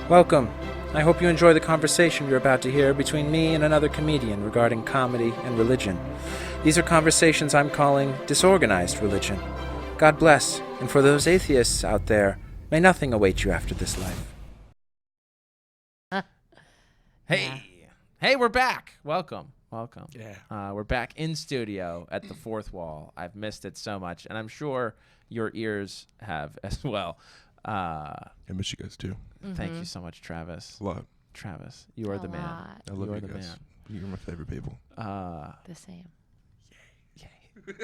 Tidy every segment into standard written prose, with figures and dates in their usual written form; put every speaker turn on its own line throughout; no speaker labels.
Welcome. I hope you enjoy the conversation you're about to hear between me and another comedian regarding comedy and religion. These are conversations I'm calling Disorganized Religion. God bless, and for those atheists out there, may nothing await you after this life.
Hey, we're back. Welcome.
Yeah.
We're back in studio at the fourth wall. I've missed it so much, and I'm sure your ears have as well.
I miss you guys too.
Thank you so much, Travis.
A lot.
Travis, you are the man.
I love you
the
guys.
man.
You're my favorite people.
The same.
Yay.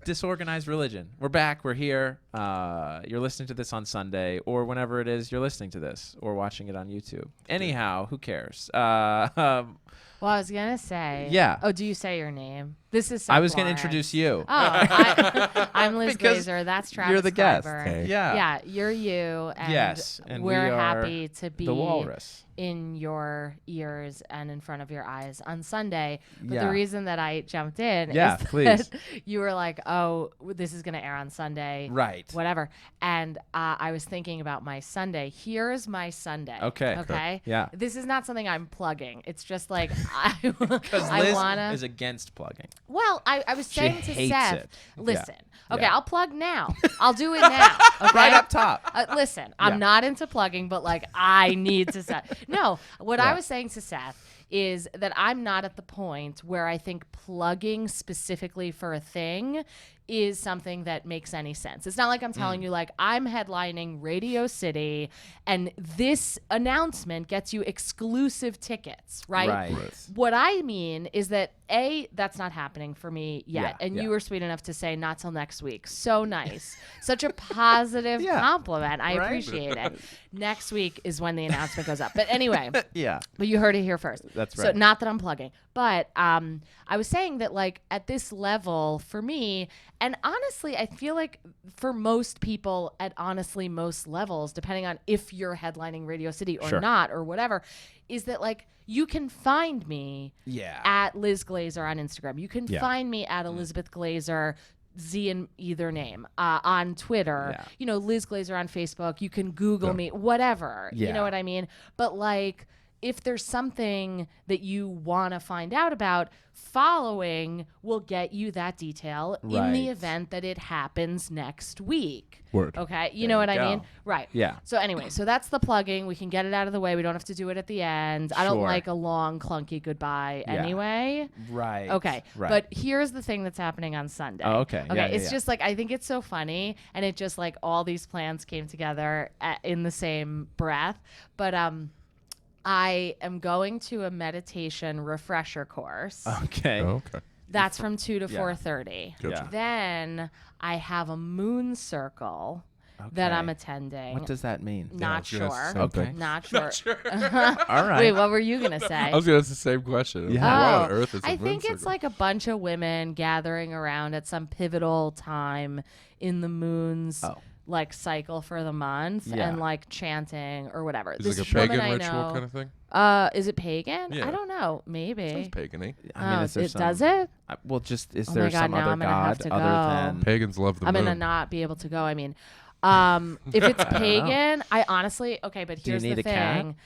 Disorganized Religion. We're back. We're here. You're listening to this on Sunday or whenever it is you're listening to this or watching it on YouTube. Anyhow, who cares?
Well, I was going to say.
Yeah.
Oh, do you say your name? This is
I was going to introduce you.
Oh, I'm Liz Glazer. That's Travis.
You're the guest.
Hey.
Yeah.
Yeah, you're you. And
yes. And
we're
we are
happy to be
the walrus.
in your ears and in front of your eyes on Sunday. But
Yeah.
the reason that I jumped in
Yeah,
is
please.
that you were like, oh, this is going to air on Sunday.
Right.
Whatever. And I was thinking about my Sunday. Here's my Sunday.
Okay.
Okay.
Yeah.
This is not something I'm plugging. It's just like
Because
I
Liz
wanna.
is against plugging.
Well, I was
She
saying to
hates
Seth,
it.
listen,
Yeah.
okay,
Yeah.
I'll plug now. I'll do it now. Okay?
Right up top.
Listen,
Yeah.
I'm not into plugging, but like I need to Seth. No, what I
Yeah.
was saying to Seth is that I'm not at the point where I think plugging specifically for a thing is something that makes any sense. It's not like I'm telling you like I'm headlining Radio City and this announcement gets you exclusive tickets, right?
Right.
What I mean is that that's not happening for me yet.
Yeah,
And
yeah.
you were sweet enough to say not till next week. So nice. Such a positive
Yeah.
compliment. I
Right?
appreciate it. Next week is when the announcement goes up. But anyway,
Yeah.
but you heard it here first.
That's
So
right.
not that I'm plugging, but I was saying that like at this level for me, and honestly, I feel like for most people at honestly most levels, depending on if you're headlining Radio City or
Sure.
not or whatever, is that like you can find me
Yeah.
at Liz Glazer on Instagram. You can
Yeah.
find me at Elizabeth Glazer, Z in either name, on Twitter.
Yeah.
You know, Liz Glazer on Facebook. You can Google
Yeah.
me, whatever. You
Yeah.
know what I mean? But like, if there's something that you want to find out about, following will get you that detail in the
Right.
event that it happens next week.
Word.
Okay, you
There
know
you
what I
go.
mean? Right.
Yeah.
So anyway, so that's the plugging. We can get it out of the way. We don't have to do it at the end. I don't
Sure.
like a long, clunky goodbye
Yeah.
anyway.
Right.
Okay.
Right.
But here's the thing that's happening on Sunday.
Oh, okay.
Okay.
Yeah, yeah,
it's
yeah.
just like, I think it's so funny. And it just like all these plans came together in the same breath. But I am going to a meditation refresher course.
Okay.
Oh, okay.
That's from 2 to
Yeah.
4:30.
Gotcha.
Then I have a moon circle that
Okay.
I'm attending.
What does that mean?
Not
Yeah, I was
sure.
gonna say
Okay.
something.
Not sure.
All right.
Wait, what were you gonna say?
I was going to ask the same question.
Yeah.
What on
Oh,
earth is a
I
moon
think it's
circle?
like a bunch of women gathering around at some pivotal time in the moon's
Oh.
like cycle for the month
Yeah.
and like chanting or whatever.
Is
this
it like a pagan
woman I
ritual
know,
kind of thing?
Is it pagan?
Yeah.
I don't know.
Sounds
Maybe.
pagan-y.
I mean, is there
it
some,
does it?
Well, just is
Oh
there
my God,
some
now
other
I'm gonna have
god
to
other
go.
than?
Pagans love the
I'm
moon.
gonna not be able to go. I mean, if it's pagan, I honestly okay. But
Do you
here's
need
the
a cat?
thing.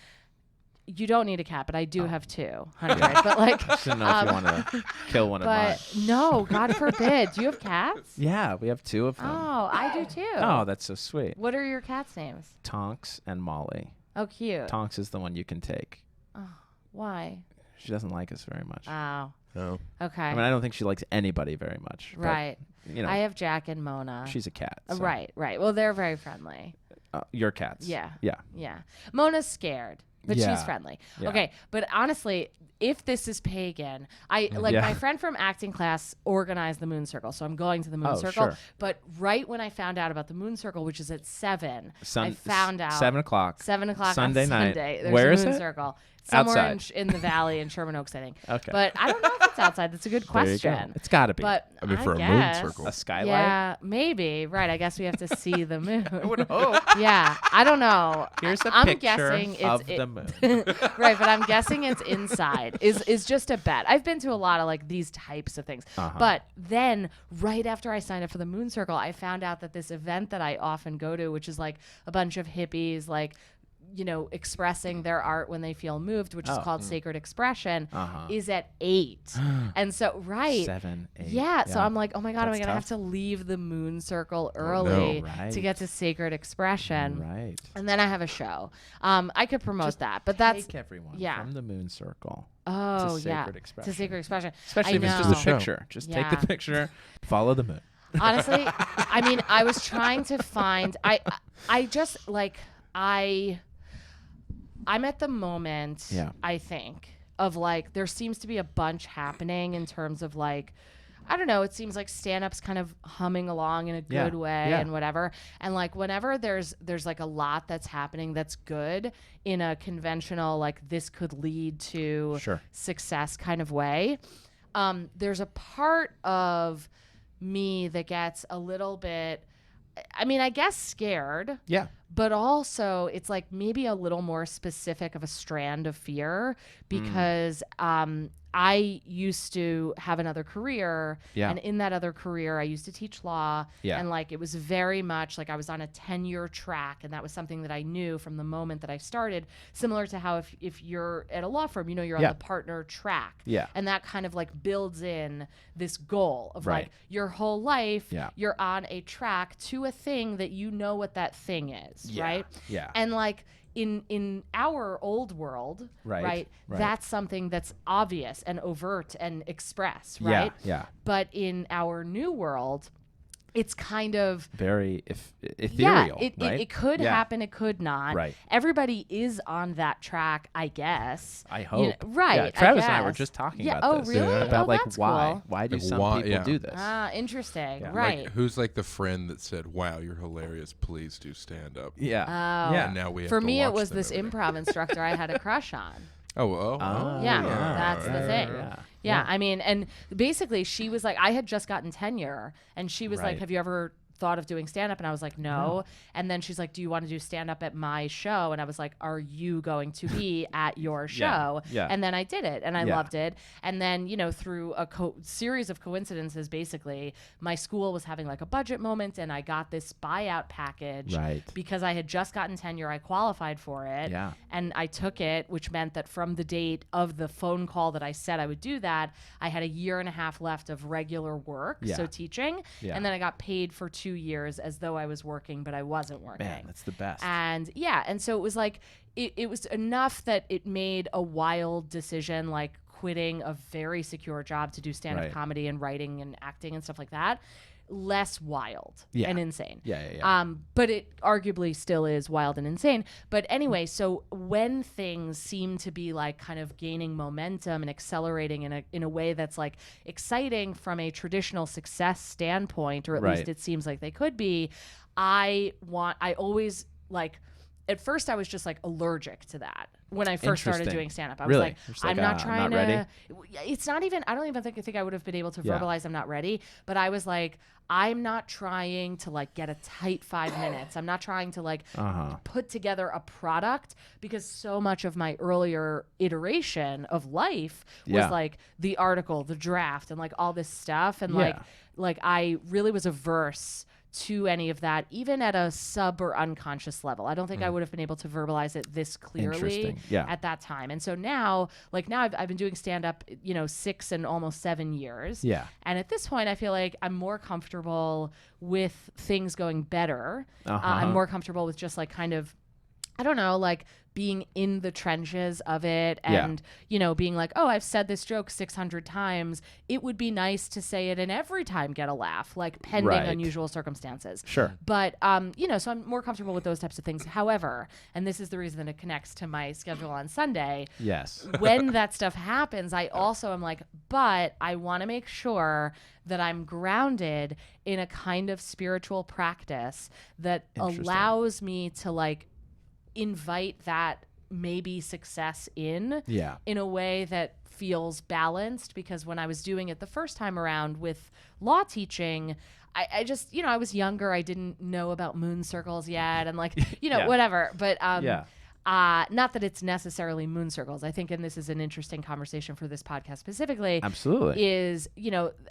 You don't need a cat, but I do have 200.
Yeah.
But like,
Just didn't know if you want to kill one of mine.
but no, God forbid. Do you have cats?
Yeah, we have 2 of them.
Oh, I do too.
Oh, that's so sweet.
What are your cats' names?
Tonks and Molly.
Oh, cute.
Tonks is the one you can take.
Why?
She doesn't like us very much.
Oh,
Oh.
okay.
I mean, I don't think she likes anybody very much. but,
right.
You know,
I have Jack and Mona.
she's a cat. so-
Right, right. Well, they're very friendly.
Your cats.
Yeah.
Yeah.
Yeah. Mona's scared, but
Yeah.
she's friendly.
Yeah.
Okay. But honestly, if this is pagan,
Yeah.
my friend from acting class organized the moon circle. So I'm going to the moon
Oh,
circle.
sure.
But right when I found out about the moon circle, which is at 7, I found out
7 o'clock.
7 o'clock
Sunday
on
night.
Sunday. There's
Where
a
is
moon
it?
circle. Somewhere
Outside.
in the valley in Sherman Oaks, I think.
Okay.
But I don't know if it's outside. That's a good
There you go.
question.
It's got to be.
But
I mean, for a moon
guess,
circle.
A skylight?
Yeah, maybe. Right. I guess we have to see the moon.
I would hope.
Yeah, I don't know.
Here's a
I'm
picture
guessing it's
of the moon.
right, but I'm guessing it's inside. Is just a bet. I've been to a lot of like these types of things.
Uh-huh.
But then right after I signed up for the moon circle, I found out that this event that I often go to, which is like a bunch of hippies like expressing their art when they feel moved, which is called sacred expression, is at 8. And so,
7, 8.
Yeah. So I'm like, oh my God, am I
That's
going to have
tough.
to leave the moon circle early
Right.
to get to sacred expression?
Right.
And then I have a show. I could promote that, but that's,
Take everyone
yeah.
from the moon circle
oh
to
yeah,
sacred expression.
to sacred expression.
Especially
I
if it's
know.
just a
Show.
picture. Just take
Yeah.
the picture, follow the moon.
Honestly, I mean, I was trying to find, I just like, I'm at the moment,
Yeah.
I think, of like, there seems to be a bunch happening in terms of like, I don't know, it seems like stand-up's kind of humming along in a good way and whatever. And like whenever there's like a lot that's happening that's good in a conventional, like this could lead to success kind of way, there's a part of me that gets a little bit, I mean, I guess scared.
Yeah.
But also, it's like maybe a little more specific of a strand of fear because I used to have another career.
Yeah.
And in that other career, I used to teach law.
Yeah.
And like it was very much like I was on a 10-year track. And that was something that I knew from the moment that I started, similar to how if you're at a law firm, you're on the partner track.
Yeah.
And that kind of like builds in this goal of
Right.
like your whole life,
Yeah.
you're on a track to a thing that you know what that thing is.
Yeah.
Right.
Yeah.
And like in our old world, right, that's something that's obvious and overt and express, right?
Yeah.
But in our new world, it's kind of
Very ethereal. right?
It could happen, it could not.
Right.
Everybody is on that track, I guess.
I hope.
Right.
Yeah, Travis
I
and I were
guess.
just talking
Yeah.
about
Oh,
this.
really?
About
Oh,
like
that's
why?
cool.
Why do
Like,
some
why-
people do this?
Ah, interesting.
Yeah.
Right.
Like, who's like the friend that said, "Wow, you're hilarious. Please do stand up."
Yeah.
Oh.
Yeah.
And now we have
For
to
me, it
watch
was
them
this
every day.
improv instructor I had a crush on.
Oh,
Yeah, that's the thing.
Yeah.
Yeah, I mean, and basically she was like, I had just gotten tenure, and she was like,
Right.
have you ever thought of doing stand-up? And I was like, no. And then she's like, do you want to do stand-up at my show? And I was like, are you going to be at your show?
Yeah.
And then I did it, and I
Yeah.
loved it. And then, through a series of coincidences, basically, my school was having like a budget moment, and I got this buyout package
Right.
because I had just gotten tenure. I qualified for it.
Yeah.
And I took it, which meant that from the date of the phone call that I said I would do that, I had a year and a half left of regular work,
Yeah.
so teaching.
Yeah.
And then I got paid for 2 years as though I was working, but I wasn't working.
Man, that's the best.
And yeah, and so it was like, it was enough that it made a wild decision, like quitting a very secure job to do stand-up
Right.
comedy and writing and acting and stuff like that, less wild
Yeah.
and insane.
Yeah.
But it arguably still is wild and insane. But anyway, so when things seem to be like kind of gaining momentum and accelerating in a way that's like exciting from a traditional success standpoint, or at least
Right.
it seems like they could be, I always like, at first I was just like allergic to that when I first started
Interesting.
doing stand-up. I
Really?
was like,
Just
I'm
like,
not
I'm
trying
not ready?
to, it's not even, I don't even think I would have been able to
Yeah.
verbalize I'm not ready, but I was like, I'm not trying to like get a tight 5 minutes. I'm not trying to like put together a product, because so much of my earlier iteration of life was
Yeah.
like the article, the draft, and like all this stuff. And
Yeah.
like I really was averse to any of that, even at a sub or unconscious level. I don't think I would have been able to verbalize it this clearly
Interesting. Yeah.
at that time. And so now I've been doing stand up, 6 and almost 7 years.
Yeah.
And at this point, I feel like I'm more comfortable with things going better. I'm more comfortable with just like kind of, I don't know, like being in the trenches of it, and being like, oh, I've said this joke 600 times. It would be nice to say it and every time get a laugh, like pending
Right.
unusual circumstances.
Sure.
But so I'm more comfortable with those types of things. However, and this is the reason that it connects to my schedule on Sunday,
Yes.
when that stuff happens, I also am like, but I want to make sure that I'm grounded in a kind of spiritual practice that
Interesting.
allows me to like invite that maybe success in a way that feels balanced. Because when I was doing it the first time around with law teaching, I just, I was younger. I didn't know about moon circles yet, and like, whatever. But not that it's necessarily moon circles. I think, and this is an interesting conversation for this podcast specifically.
Absolutely.
Is,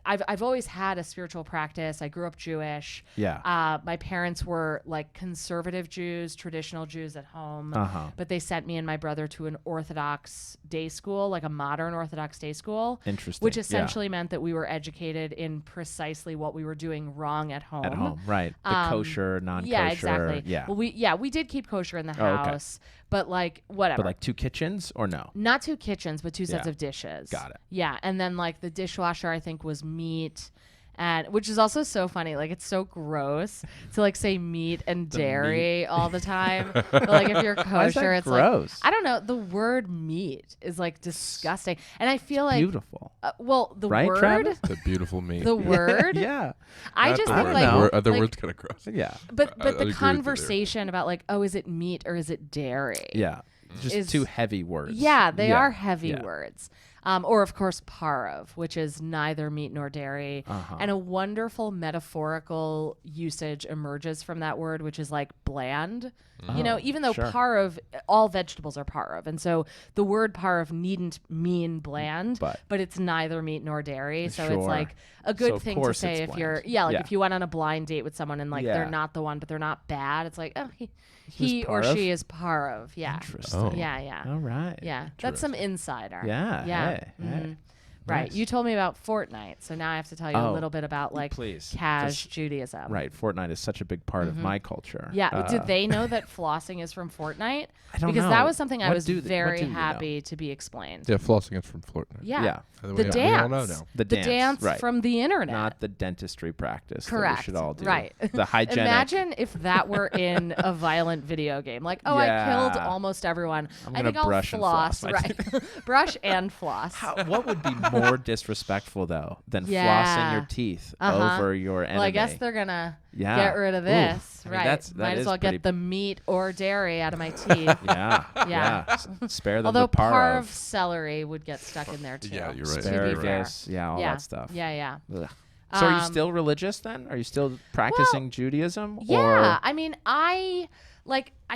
I've always had a spiritual practice. I grew up Jewish.
Yeah.
My parents were like conservative Jews, traditional Jews at home, but they sent me and my brother to an Orthodox day school, like a modern Orthodox day school.
Interesting.
Which essentially meant that we were educated in precisely what we were doing wrong at home.
At home, right. The kosher, non-kosher.
Yeah, exactly.
Yeah.
Well, we did keep kosher in the
Oh, okay.
house, but like whatever.
But like 2 kitchens or no?
Not 2 kitchens, but 2 sets
Yeah.
of dishes.
Got it.
Yeah, and then like the dishwasher I think was meat. And which is also so funny. Like, it's so gross to like say meat and dairy all the time. But like if you're
Why is that
kosher, it's
gross?
like, I don't know. The word meat is like disgusting. And I feel like
Beautiful.
Well, the
Right,
word,
Travis?
The beautiful meat.
the word.
Yeah.
I
Not
just
the
think
word.
like,
know.
Other
like-
words kind of gross.
Yeah.
but
I agree
the
with you there.
conversation about like, oh, is it meat or is it dairy?
Yeah. Just
Is-
2 heavy words.
Yeah, they are heavy
Yeah.
words. Or, of course, parov, which is neither meat nor dairy. And a wonderful metaphorical usage emerges from that word, which is like bland. Even though
sure.
parov, all vegetables are parov. And so the word parov needn't mean bland,
But-
it's neither meat nor dairy. So
Sure.
it's like a
So
good
of
thing to
course
say
it's
if you're,
bland.
if you went on a blind date with someone and like
Yeah.
they're not the one, but they're not bad. It's like, oh, he
He's
or
parov?
she is parov. Yeah.
Interesting.
Oh.
Yeah.
All right.
Yeah, that's some insider.
Yeah.
Yeah.
Hey,
Mhm.
hey.
Right.
Nice.
You told me about Fortnite, so now I have to tell you a
Oh,
little bit about like
please,
cash
just-
Judaism.
Right. Fortnite is such a big part of my culture.
Yeah. Did they know that flossing is from Fortnite?
I don't
because
know.
that was something I
What
was
do they- what
very
do you know?
happy to be explained.
Yeah, flossing is from Fortnite.
Yeah.
Yeah.
By way,
The
we all
dance.
know now.
The dance, right.
from the internet.
Not the dentistry practice
Correct.
that we should all do.
Right.
The hygienic.
Imagine if that were in a violent video game. Like, oh, I killed
Yeah.
almost everyone.
I'm
I
gonna
think I'll
brush and
floss.
floss my
Right. Brush and floss.
What would be more disrespectful though than
Yeah.
flossing your teeth
Uh-huh.
over your enemy?
Well, I guess they're gonna
Yeah.
get rid of
Oof.
this.
I mean,
Right.
that
Might as
is
well
pretty-
get the meat or dairy out of my teeth.
Yeah.
Yeah.
Spare them
Although
the
parv
parv.
celery would get stuck in there too.
Yeah, you're right.
To be fair.
Asparagus. Yeah, all
yeah.
that stuff.
Yeah.
Ugh. So are you
Um,
still religious then? Are you still practicing Judaism?
Yeah.
Or
I mean, I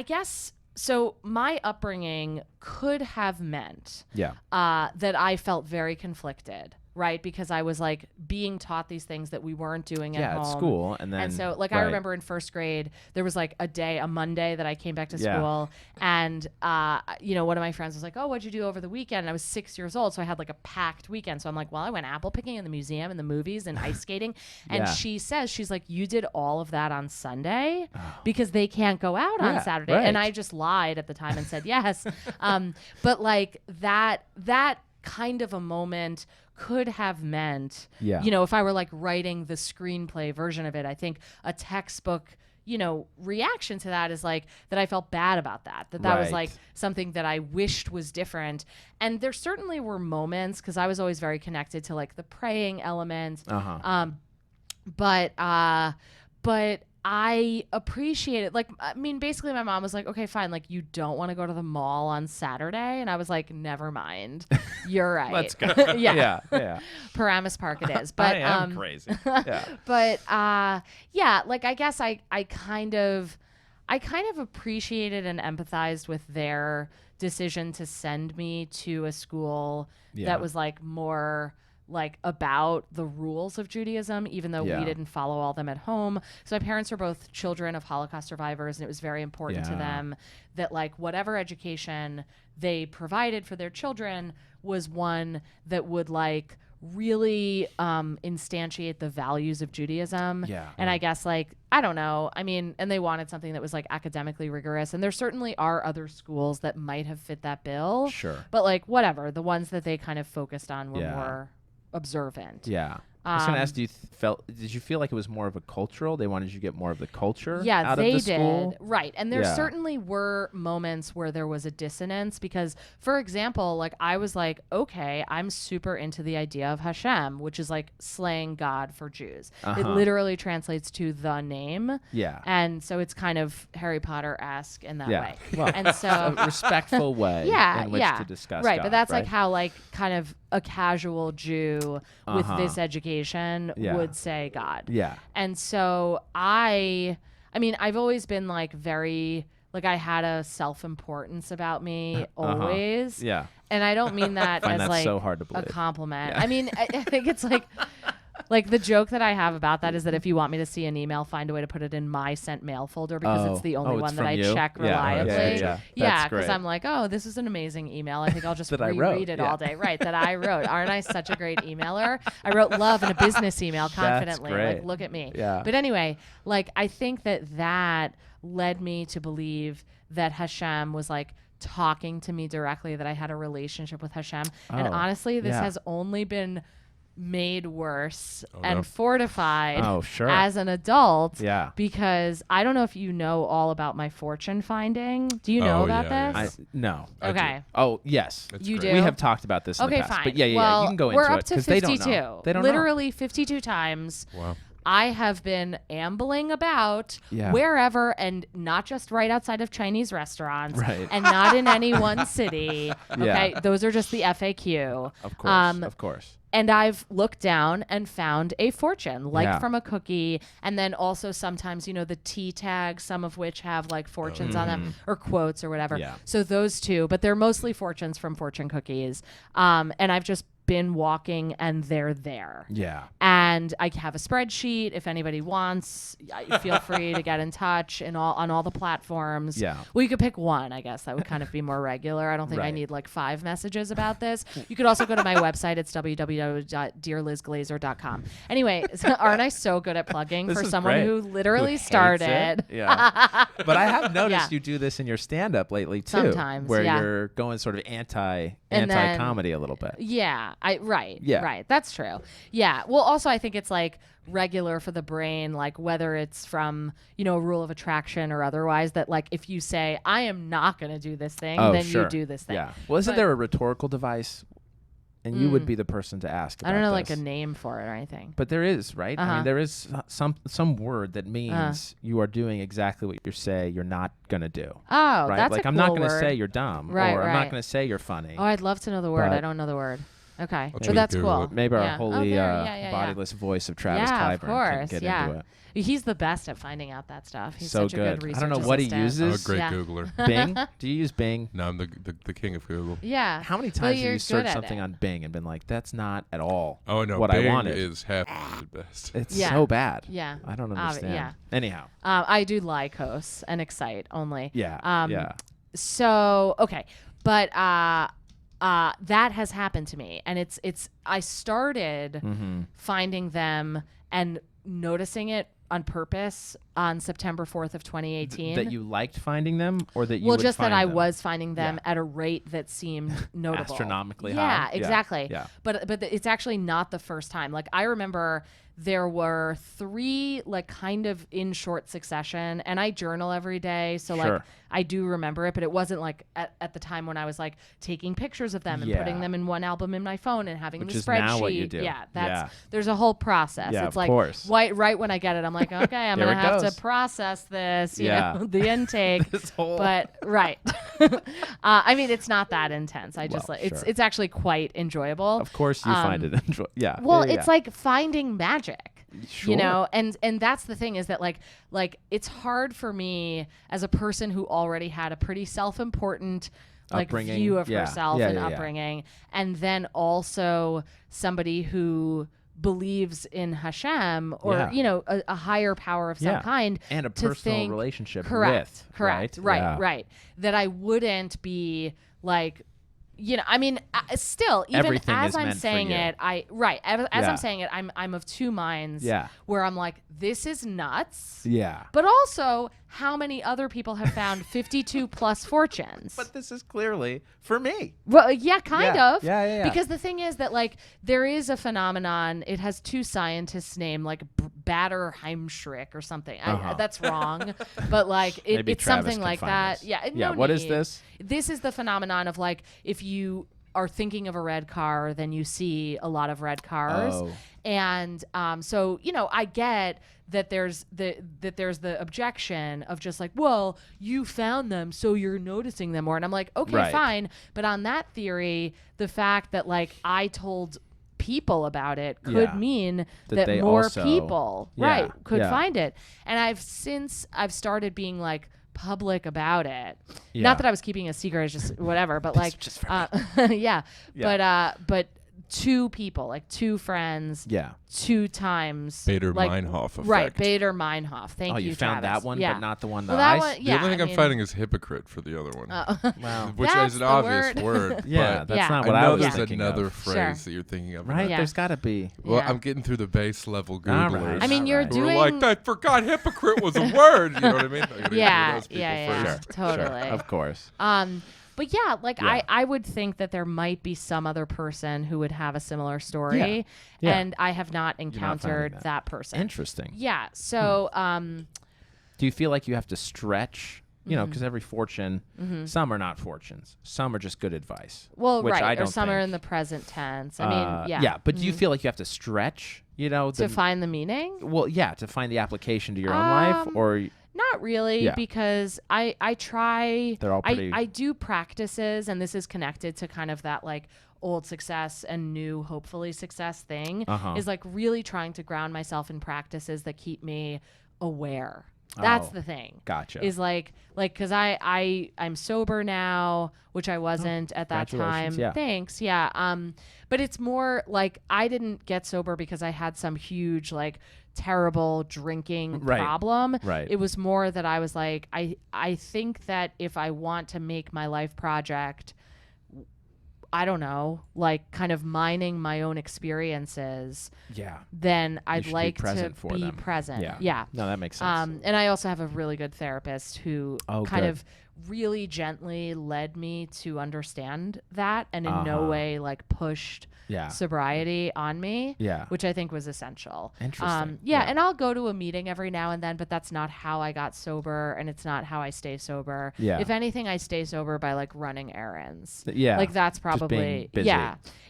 guess so. My upbringing could have meant
yeah.
that I felt very conflicted. Right, because I was like being taught these things that we weren't doing at home.
at school, and then
so like I
right.
remember in first grade there was like a Monday that I came back to
Yeah.
school, and one of my friends was like, "Oh, what'd you do over the weekend?" And I was 6 years old, so I had like a packed weekend. So I'm like, "Well, I went apple picking in the museum and the movies and ice skating." And
Yeah.
she's like, "You did all of that on Sunday because they can't go out
Yeah,
on Saturday."
right.
And I just lied at the time and said yes, but like that kind of a moment could have meant,
Yeah.
if I were like writing the screenplay version of it, I think a textbook, reaction to that is like that I felt bad about that was
Right.
like something that I wished was different. And there certainly were moments, because I was always very connected to like the praying element. But I appreciate it. Like, I mean, basically my mom was like, okay, fine. Like, you don't want to go to the mall on Saturday. And I was like, never mind. You're right.
Let's go.
yeah.
Yeah.
Paramus Park it is. But,
I am crazy. Yeah.
but, like, I guess I kind of appreciated and empathized with their decision to send me to a school
Yeah.
that was like more like about the rules of Judaism, even though
Yeah.
we didn't follow all them at home. So my parents were both children of Holocaust survivors, and it was very important to
Yeah.
them that like whatever education they provided for their children was one that would like really instantiate the values of Judaism.
Yeah.
And I guess like, I don't know. I mean, and they wanted something that was like academically rigorous. And there certainly are other schools that might have fit that bill.
Sure.
But like whatever, the ones that they kind of focused on were
Yeah.
more observant.
Yeah. I was going to ask, did you feel like it was more of a cultural? They wanted you to get more of the culture
Yeah,
out
they
of the school?
did. Right. And there
Yeah.
certainly were moments where there was a dissonance because, for example, like I was like, okay, I'm super into the idea of Hashem, which is like slaying God for Jews. It literally translates to the name.
Yeah.
And so it's kind of Harry Potter-esque in that
Yeah.
way.
Well,
And so
a respectful way
yeah,
in which
yeah.
to discuss
right,
God,
but that's
right?
like how like kind of a casual Jew with this education
Yeah.
would say God.
Yeah.
And so I mean, I've always been like very like I had a self-importance about me always.
Yeah.
And I don't mean that
Find
as
that
like
so hard to
a
believe.
compliment. I mean, I think it's like the joke that I have about that is that if you want me to see an email, find a way to put it in my sent mail folder because it's the only
it's
one that
from
I
you?
check
Yeah,
reliably.
yeah.
Yeah,
That's
because
great.
I'm like, oh, this is an amazing email. I think I'll just
That I wrote,
reread it
yeah.
all day. Right, that I wrote. Aren't I such a great emailer? I wrote love in a business email confidently.
great.
Like, look at me.
Yeah.
But anyway, like I think that led me to believe that Hashem was like talking to me directly, that I had a relationship with Hashem. And
Oh,
honestly, this
yeah.
has only been made worse
Oh,
and
no.
fortified
Oh, sure.
as an adult.
Yeah.
Because I don't know if you know all about my fortune finding. Do you know
Oh,
about
yeah,
this?
No.
I do.
Okay.
Oh, yes.
That's
You
great.
do?
We have talked about this in
Okay,
the past.
fine.
But yeah,
well,
you can go
we're
into
up
it
to
because they
52.
don't know. They don't know.
Literally 52 times.
Wow.
I have been ambling about
Yeah.
wherever, and not just right outside of Chinese restaurants,
Right.
and not in any one city. Okay,
Yeah.
those are just the FAQ.
Of course. Of course.
And I've looked down and found a fortune, like
Yeah.
from a cookie. And then also sometimes, the T tags, some of which have like fortunes on them or quotes or whatever.
Yeah.
So those two, but they're mostly fortunes from fortune cookies. And I've just been walking and they're there.
Yeah.
And I have a spreadsheet. If anybody wants, feel free to get in touch on all the platforms.
Yeah.
Well, you could pick one, I guess. That would kind of be more regular. I don't think I
Right.
need like 5 messages about this. You could also go to my website. It's www.dearlizglazer.com. Anyway, aren't I so good at plugging
This
for
is
someone
great.
who literally
hates
started?
it. Yeah. But I have noticed
Yeah.
you do this in your stand-up lately too.
Sometimes,
where
yeah.
you're going sort of
And then-
anti-comedy a little bit.
Yeah, right.
Yeah.
That's true. Yeah. Well, also I think it's like regular for the brain, like whether it's from, a rule of attraction or otherwise, that like if you say, I am not going to do this thing, then
sure.
you do this thing.
Yeah. Well, isn't
But-
there a rhetorical device? And you would be the person to ask about
I don't know
this.
like a name for it or anything.
But there is, right? I
Uh-huh.
mean, there is some word that means you are doing exactly what you say you're not going to do.
Oh,
right?
that's
Like
a
I'm
cool
not going to
word.
say you're dumb,
Right,
or I'm not
right.
going to say you're funny.
Oh, I'd love to know the word.
But-
I don't know the word. Okay.
try
But
to
that's
Google
cool.
it.
Maybe our
Yeah.
holy
Yeah.
bodiless voice of Travis
Yeah,
Clyburn
of course.
can get
Yeah.
into it.
He's the best at finding out that stuff. He's
So
such a good research
I don't know what he
assistant.
I'm a
uses.
great
Yeah.
Googler.
Bing? Do you use Bing?
No, I'm the king of Google.
Yeah.
How many
Well,
times have
you're
you
good
searched
at
something
it.
on Bing and been like, that's not at all
Oh no,
what
Bing
I wanted?
is half the best.
It's
Yeah.
so bad.
Yeah.
I don't understand.
yeah.
Anyhow.
I do Lycos and Excite only.
Yeah. Yeah.
So okay, but that has happened to me, and it's I started
Mm-hmm.
finding them and noticing it on purpose on September 4th of 2018.
That you liked finding them, or that you
well,
would
just that
find
I
them?
was finding them
Yeah.
at a rate that seemed notable,
Astronomically
yeah,
high. Yeah,
exactly.
yeah.
But it's actually not the first time. Like I remember there were 3 like kind of in short succession, and I journal every day, so like
Sure.
I do remember it, but it wasn't like at the time when I was like taking pictures of them and putting
Yeah.
them in one album in my phone and having
Which
the
is
spreadsheet.
now what you do.
Yeah,
Yeah.
there's a whole process.
Yeah,
it's
of
like
course.
right when I get it, I'm like, okay, I'm
Here
gonna
it
have
goes.
to process this, you
Yeah.
know, the intake.
This whole-
But right. I mean, it's not that intense. I just
Well,
like
sure.
it's actually quite enjoyable.
Of course, you find it enjoy. Yeah.
Well,
yeah,
it's like finding magic.
Sure.
You know, and that's the thing is that like it's hard for me as a person who already had a pretty self-important like
Upbringing.
view of
Yeah.
herself
Yeah,
and
yeah, yeah.
upbringing, and then also somebody who believes in Hashem or
Yeah.
you know a higher power of some
Yeah.
kind
and a
to
personal
think-
relationship
correct
with.
correct
Yeah.
right that I wouldn't be like, you know, I mean, still, even
Everything
as
is
I'm
meant for
saying
you.
it, as
Yeah.
I'm saying it, I'm of two minds.
Yeah.
Where I'm like, this is nuts.
Yeah.
But also, how many other people have found 52 plus fortunes?
But this is clearly for me.
Well, yeah, kind
Yeah.
of.
Yeah.
Because the thing is that, like, there is a phenomenon. It has 2 scientists named, like, Bader Heimschrick or something. That's wrong. But, like,
Maybe
it's
Travis
something
can
like
find
that.
us.
Yeah.
Yeah,
No
what is
need.
this?
This is the phenomenon of, like, if you are thinking of a red car, then you see a lot of red cars.
Oh.
And so, you know, I get that there's the objection of just like, well, you found them, so you're noticing them more. And I'm like, okay,
Right.
fine. But on that theory, the fact that like I told people about it could
Yeah.
mean
That
that
they
more
also-
people
Yeah,
could
yeah.
find it. And I've started being like public about it.
Yeah.
Not that I was keeping a secret, it's just whatever, but like,
just for
yeah. But 2 people, like 2 friends,
Yeah.
2 times.
Bader-Meinhof effect.
Right, Bader-Meinhof. Thank you,
you found
Travis.
that one,
yeah.
but not the one that
Well, that
I
one,
The
yeah,
only thing
I
I'm
mean,
finding is hypocrite for the other one.
Wow.
Which
That's
is an
the
obvious
word.
word.
Yeah,
but
that's not
I
what I
know
was
there's
thinking
another
of.
phrase that you're thinking of.
Right?
Yeah.
There's got to be.
Well,
Yeah.
I'm getting through the base level
All
Googlers.
right.
I mean,
All
you're
right.
who
doing.
are like, I forgot hypocrite was a word. You know what I mean? I gotta get
Yeah,
those people
yeah,
first.
totally.
Of course.
But yeah, like
Yeah.
I would think that there might be some other person who would have a similar story,
Yeah.
and I have not
finding
encountered
that.
that person.
Interesting.
Yeah. So,
Do you feel like you have to stretch? You know,
Mm-hmm.
because every fortune, some are not fortunes. Some are just good advice.
well,
which I
right, or
don't
some are
think.
in the present tense. I mean, yeah.
Yeah, but do you feel like you have to stretch? You know,
To find the meaning?
well, yeah, to find the application to your own life, or
Not really,
Yeah.
because I try.
They're all pretty-
I do practices, and this is connected to kind of that like old success and new hopefully success thing.
Uh-huh.
Is like really trying to ground myself in practices that keep me aware. That's
Oh,
the thing.
gotcha.
Is like because I'm sober now, which I wasn't at that time.
Congratulations, yeah.
Thanks. Yeah. But it's more like I didn't get sober because I had some huge like terrible drinking
Right.
problem.
Right.
It was more that I was like, I think that if I want to make my life project, I don't know, like kind of mining my own experiences,
yeah,
then I'd
should be
like to
present for
be
them.
present.
Yeah.
Yeah.
No, that makes sense.
And I also have a really good therapist who
Oh,
kind
good.
of really gently led me to understand that and in no
Uh-huh.
way like pushed
Yeah.
sobriety on me,
Yeah.
which I think was essential.
Interesting.
Yeah,
Yeah.
and I'll go to a meeting every now and then, but that's not how I got sober, and it's not how I stay sober.
Yeah.
If anything, I stay sober by like running errands.
Yeah.
Like that's
Just being
probably
busy.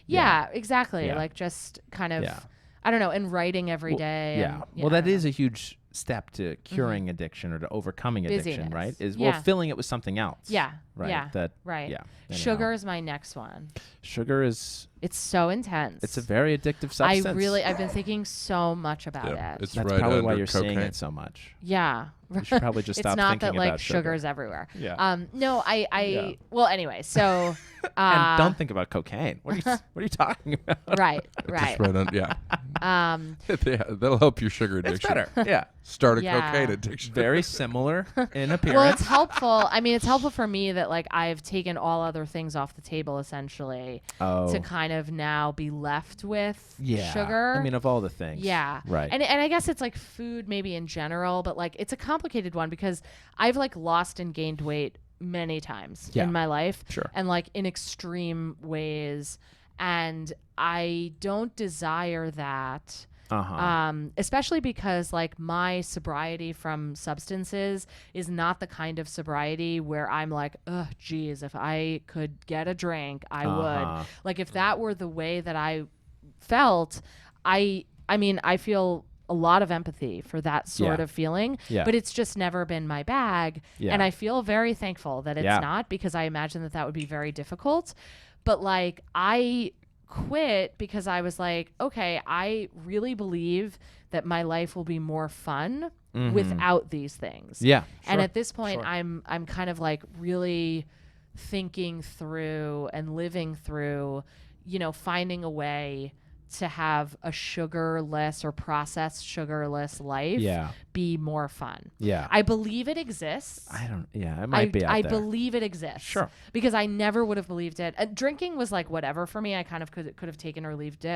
yeah, exactly.
Yeah.
Like just kind of
Yeah.
I don't know, and writing every day.
Yeah.
and,
Well,
I
that
don't
is
know.
a huge step to curing addiction or to overcoming addiction,
Busyness.
right? Is
Yeah.
filling it with something else.
Yeah.
Right.
Yeah.
That.
Right.
Yeah. Anyhow.
Sugar is my next one.
Sugar is.
It's so intense.
It's a very addictive substance.
I've been thinking so much about
Yeah,
it.
it's
That's
right
probably why
under
you're seeing
cocaine.
it so much.
Yeah.
You should probably just
It's
stop
not
thinking
that like
about sugar.
sugar's everywhere.
Yeah.
No, I
Yeah.
well anyway, so
And don't think about cocaine. What are you talking about?
right,
Just
right.
right on, yeah.
Um
Yeah, that'll help your sugar addiction.
It's better. Yeah.
Start a
Yeah.
cocaine addiction.
Very similar in appearance.
well, it's helpful. I mean, it's helpful for me that like I've taken all other things off the table essentially to kind of now be left with sugar.
I mean, of all the things.
Yeah.
Right.
And I guess it's like food maybe in general, but like it's a complicated one because I've like lost and gained weight many times
Yeah.
in my life.
Sure.
And like in extreme ways. And I don't desire that. Especially because like my sobriety from substances is not the kind of sobriety where I'm like, oh, geez, if I could get a drink, I would. Like if that were the way that I felt, I mean, I feel a lot of empathy for that sort
Yeah.
of feeling,
Yeah.
but it's just never been my bag.
Yeah.
And I feel very thankful that it's
Yeah.
not, because I imagine that would be very difficult. But like I quit because I was like, okay, I really believe that my life will be more fun without these things.
Mm-hmm. Yeah.
And
sure,
at this point,
sure.
I'm kind of like really thinking through and living through, you know, finding a way to have a sugarless or processed sugarless life
Yeah.
be more fun.
Yeah.
I believe it exists.
It might be out
I
there.
believe it exists.
Sure.
Because I never would have believed it. Drinking was like whatever for me. I kind of could have taken or left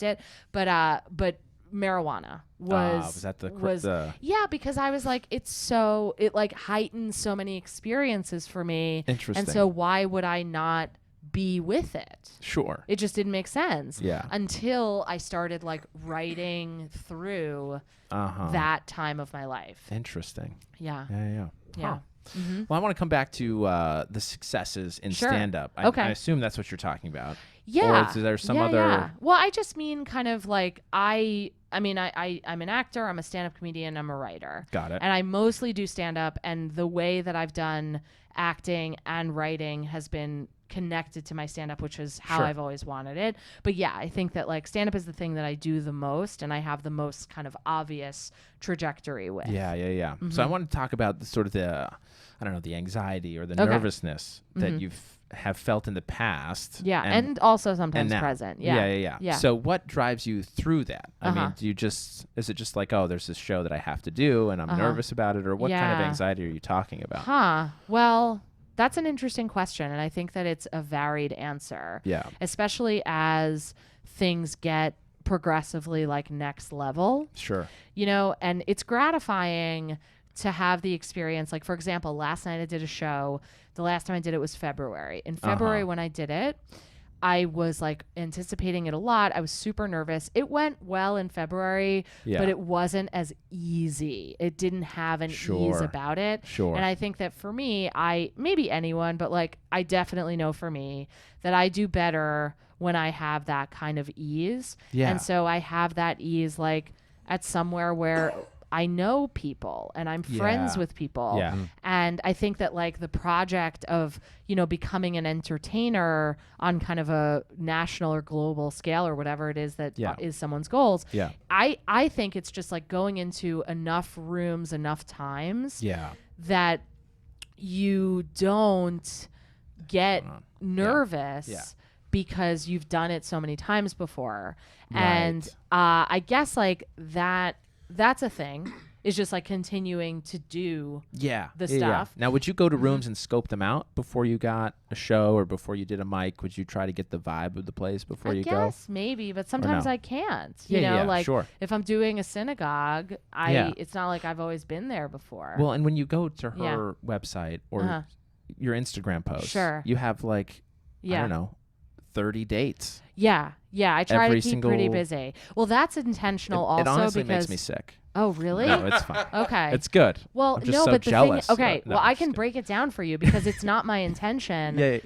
it. But marijuana was
that the
yeah, because I was like, it like heightens so many experiences for me.
Interesting.
And so why would I not be with it?
Sure.
It just didn't make sense.
Yeah.
Until I started like writing through that time of my life.
Interesting.
Yeah.
Yeah.
Yeah.
Huh. Well, I want to come back to the successes in
Sure.
stand-up.
Okay.
I assume that's what you're talking about.
Yeah.
Or is there some
Yeah,
other?
yeah. Well, I just mean kind of like I'm an actor, I'm a stand-up comedian, I'm a writer.
Got it.
And I mostly do stand-up, and the way that I've done acting and writing has been connected to my stand-up, which is how
Sure.
I've always wanted it. But yeah, I think that like stand-up is the thing that I do the most and I have the most kind of obvious trajectory with.
Yeah. So I want to talk about the sort of the, I don't know, the anxiety or the
Okay.
nervousness that have felt in the past.
Yeah, and also sometimes
now.
present.
Yeah.
Yeah.
So what drives you through that? I mean, is it just like, oh, there's this show that I have to do and I'm nervous about it, or what kind of
Yeah.
anxiety are you talking about?
Well, that's an interesting question, and I think that it's a varied answer.
Yeah.
Especially as things get progressively like next level.
Sure.
You know, and it's gratifying to have the experience. Like, for example, last night I did a show. The last time I did it was February. In February when I did it, I was like anticipating it a lot. I was super nervous. It went well in February, but it wasn't as easy. It didn't have an ease about it.
Sure.
And I think that for me, maybe anyone, but like I definitely know for me that I do better when I have that kind of ease.
Yeah.
And so I have that ease like at somewhere where I know people and I'm friends with people.
Yeah.
And I think that like the project of, you know, becoming an entertainer on kind of a national or global scale or whatever it is that is someone's goals.
Yeah.
I think it's just like going into enough rooms enough times that you don't get nervous because you've done it so many times before.
Right.
And I guess like that's a thing, is just like continuing to do the stuff.
Now, would you go to rooms and scope them out before you got a show or before you did a mic? Would you try to get the vibe of the place before you go?
I guess maybe, but sometimes
no?
I can't. You know, like if I'm doing a synagogue, it's not like I've always been there before.
Well, and when you go to her website or your Instagram post, you have like, I don't know, 30 dates.
Yeah. I try
Every
to keep pretty busy. Well, that's intentional also
it honestly
because
makes me sick.
Oh, really?
No, it's fine.
Okay.
It's good.
Well,
I'm just
no,
so
but
jealous.
the thing, okay,
No,
well,
I'm
I
just
can
kidding.
break it down for you because it's not my intention.
No.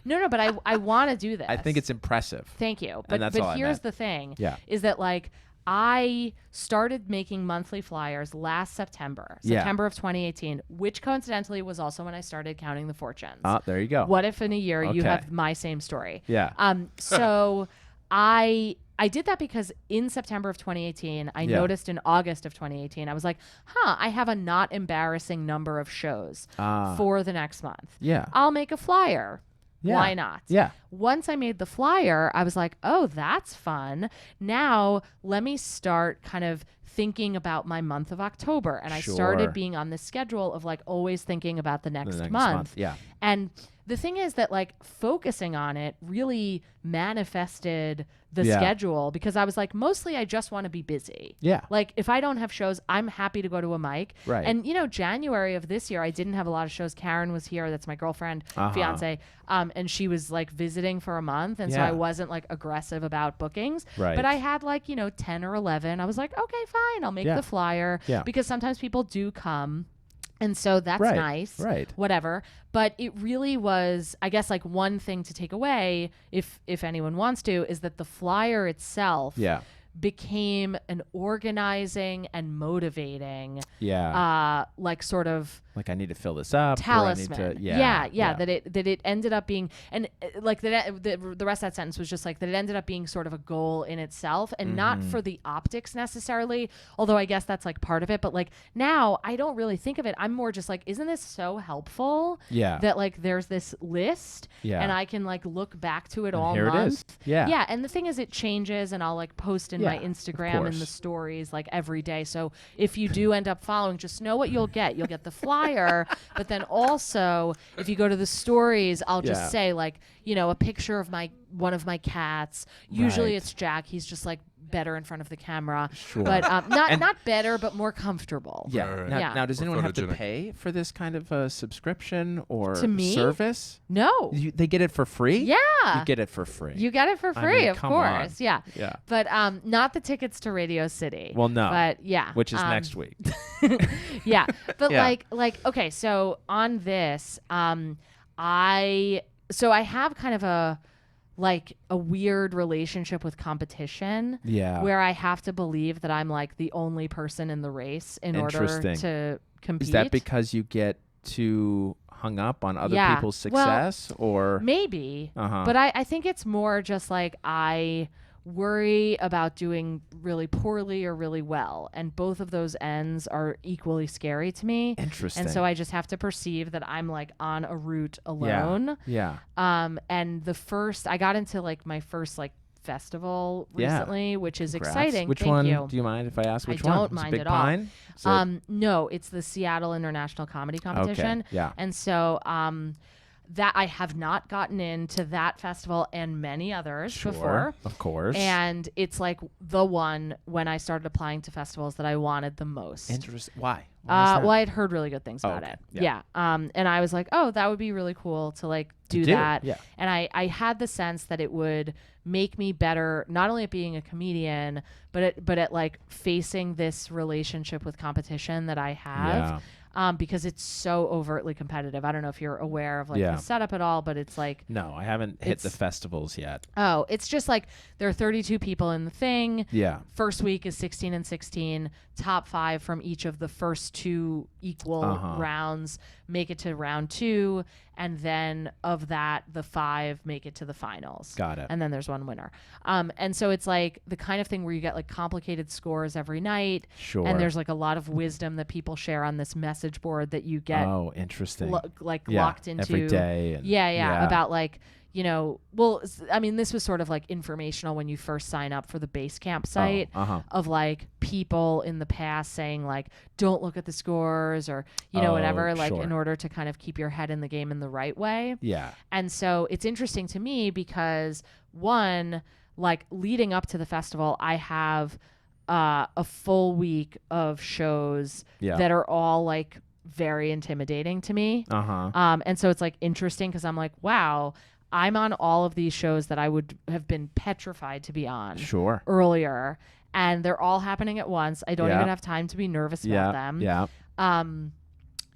No, but I want to do this.
I think it's impressive.
Thank you.
And that's all I
here's
meant.
the thing.
Yeah.
Is that like I started making monthly flyers last September of 2018, which coincidentally was also when I started counting the fortunes.
There you go.
What if in a year you
Okay.
have my same story?
Yeah.
So I did that because in September of 2018, I noticed in August of 2018, I was like, I have a not embarrassing number of shows for the next month.
Yeah.
I'll make a flyer.
Yeah.
Why not?
Yeah.
Once I made the flyer, I was like, oh, that's fun. Now let me start kind of thinking about my month of October. And I started being on this schedule of like always thinking about the next month.
Yeah.
And the thing is that like focusing on it really manifested the schedule because I was like, mostly I just want to be busy.
Yeah.
Like if I don't have shows, I'm happy to go to a mic.
Right.
And you know, January of this year, I didn't have a lot of shows. Karen was here. That's my girlfriend, fiance. And she was like visiting for a month. And so I wasn't like aggressive about bookings.
Right.
But I had like, 10 or 11. I was like, okay, fine. I'll make the flyer.
Yeah.
Because sometimes people do come. And so that's
Right,
nice.
right.
Whatever. But it really was, I guess, like one thing to take away, if anyone wants to, is that the flyer itself became an organizing and motivating, like sort of
like I need to fill this up.
talisman.
Or I need to,
That it ended up being, and like the rest of that sentence was just like that it ended up being sort of a goal in itself, and not for the optics necessarily. Although I guess that's like part of it, but like now I don't really think of it. I'm more just like, isn't this so helpful?
Yeah.
That like there's this list, and I can like look back to it all
here it
month.
is. Yeah.
Yeah, and the thing is, it changes, and I'll like post in my
of
Instagram and the
course.
stories like every day. So if you do end up following, just know what you'll get. You'll get the flyer, but then also if you go to the stories, I'll just say like, a picture of one of my cats. Usually
Right.
it's Jack. He's just like better in front of the camera,
Sure.
but not better, but more comfortable.
Yeah.
Right.
Now, does
Or
anyone have to
photogenic.
pay for this kind of a subscription or
To me?
service?
No.
They get it for free?
Yeah.
You get it for free.
You get it for
I
free,
mean,
of
come on.
course. Yeah.
Yeah.
But not the tickets to Radio City.
Well, no.
But yeah.
Which is next week.
Yeah. But
Yeah.
like okay, so on this, I have kind of a weird relationship with competition.
Yeah.
Where I have to believe that I'm like the only person in the race in order
Interesting.
to compete.
Is that because you get to hung up on other
Yeah.
people's
Well,
success, or
maybe.
Uh-huh.
But I think it's more just like I worry about doing really poorly or really well. And both of those ends are equally scary to me.
Interesting.
And so I just have to perceive that I'm like on a route alone.
Yeah.
And I got into like my first like festival
Yeah.
recently, which is
Congrats.
exciting.
Which
Thank
one?
you.
Do you mind if I ask
I
which one?
don't
Is it
mind
Big
at all.
Pine? Is it-
No, it's the Seattle International Comedy Competition.
yeah.
And so that I have not gotten into that festival and many others
Sure.
before.
Of course.
And it's like the one when I started applying to festivals that I wanted the most.
Interesting. Why? Why is that?
Well, I had heard really good things about
okay.
it.
Yeah.
And I was like, oh, that would be really cool to like do
do,
that.
yeah.
And I had the sense that it would make me better, not only at being a comedian, but at like facing this relationship with competition that I have. Because it's so overtly competitive. I don't know if you're aware of like
Yeah.
the setup at all, but it's like,
No, I haven't hit the
It's-
festivals yet.
oh, it's just like there are 32 people in the thing.
Yeah.
First week is 16 and 16. Top 5 from each of the first 2 equal rounds make it to round 2. And then of that, the 5 make it to the finals.
Got it.
And then there's one winner. And so it's like the kind of thing where you get like complicated scores every night.
Sure.
And there's like a lot of wisdom that people share on this message board that you get
Oh, interesting. Yeah,
locked into
every day. And
yeah, about like, you know, well, I mean, this was sort of like informational when you first sign up for the base camp site of like people in the past saying like, don't look at the scores or, you know, whatever, like
sure.
in order to kind of keep your head in the game in the right way.
Yeah.
And so it's interesting to me because one, like leading up to the festival, I have a full week of shows that are all like very intimidating to me. And so it's like interesting because I'm like, wow, I'm on all of these shows that I would have been petrified to be on
Sure.
earlier, and they're all happening at once. I don't even have time to be nervous about them.
Yeah.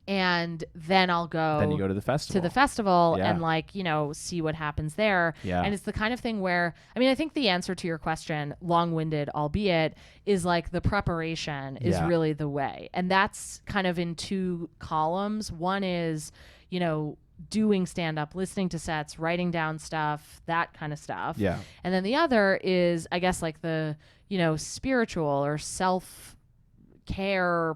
And then I'll go
Then you go to the festival. Yeah.
and like, you know, see what happens there.
Yeah.
And it's the kind of thing where, I mean, I think the answer to your question, long-winded albeit, is like the preparation is
Yeah.
really the way. And that's kind of in 2 columns. One is, you know, doing stand-up, listening to sets, writing down stuff, that kind of stuff.
Yeah.
And then the other is, I guess, like the, you know, spiritual or self-care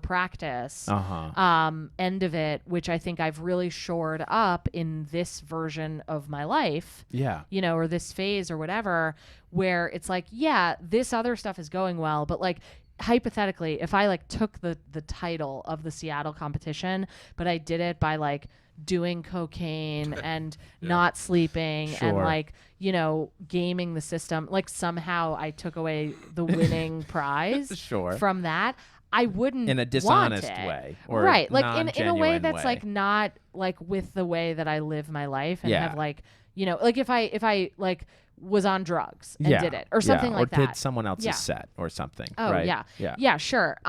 practice end of it, which I think I've really shored up in this version of my life.
Yeah.
You know, or this phase or whatever, where it's like, yeah, this other stuff is going well, but like, hypothetically, if I like took the title of the Seattle competition, but I did it by like doing cocaine and not sleeping and
Sure.
like, you know, gaming the system, like somehow I took away the winning prize
Sure.
from that, I wouldn't
In a
want
dishonest
it.
way, or
right, like in a way
non-genuine
that's
way.
like not like with the way that I live my life and
Yeah.
have like, you know, like if I like was on drugs and
Yeah.
did it or something
Yeah.
like that.
Or did someone else's
Yeah.
set or something.
Oh,
right?
yeah.
Yeah.
Yeah, sure.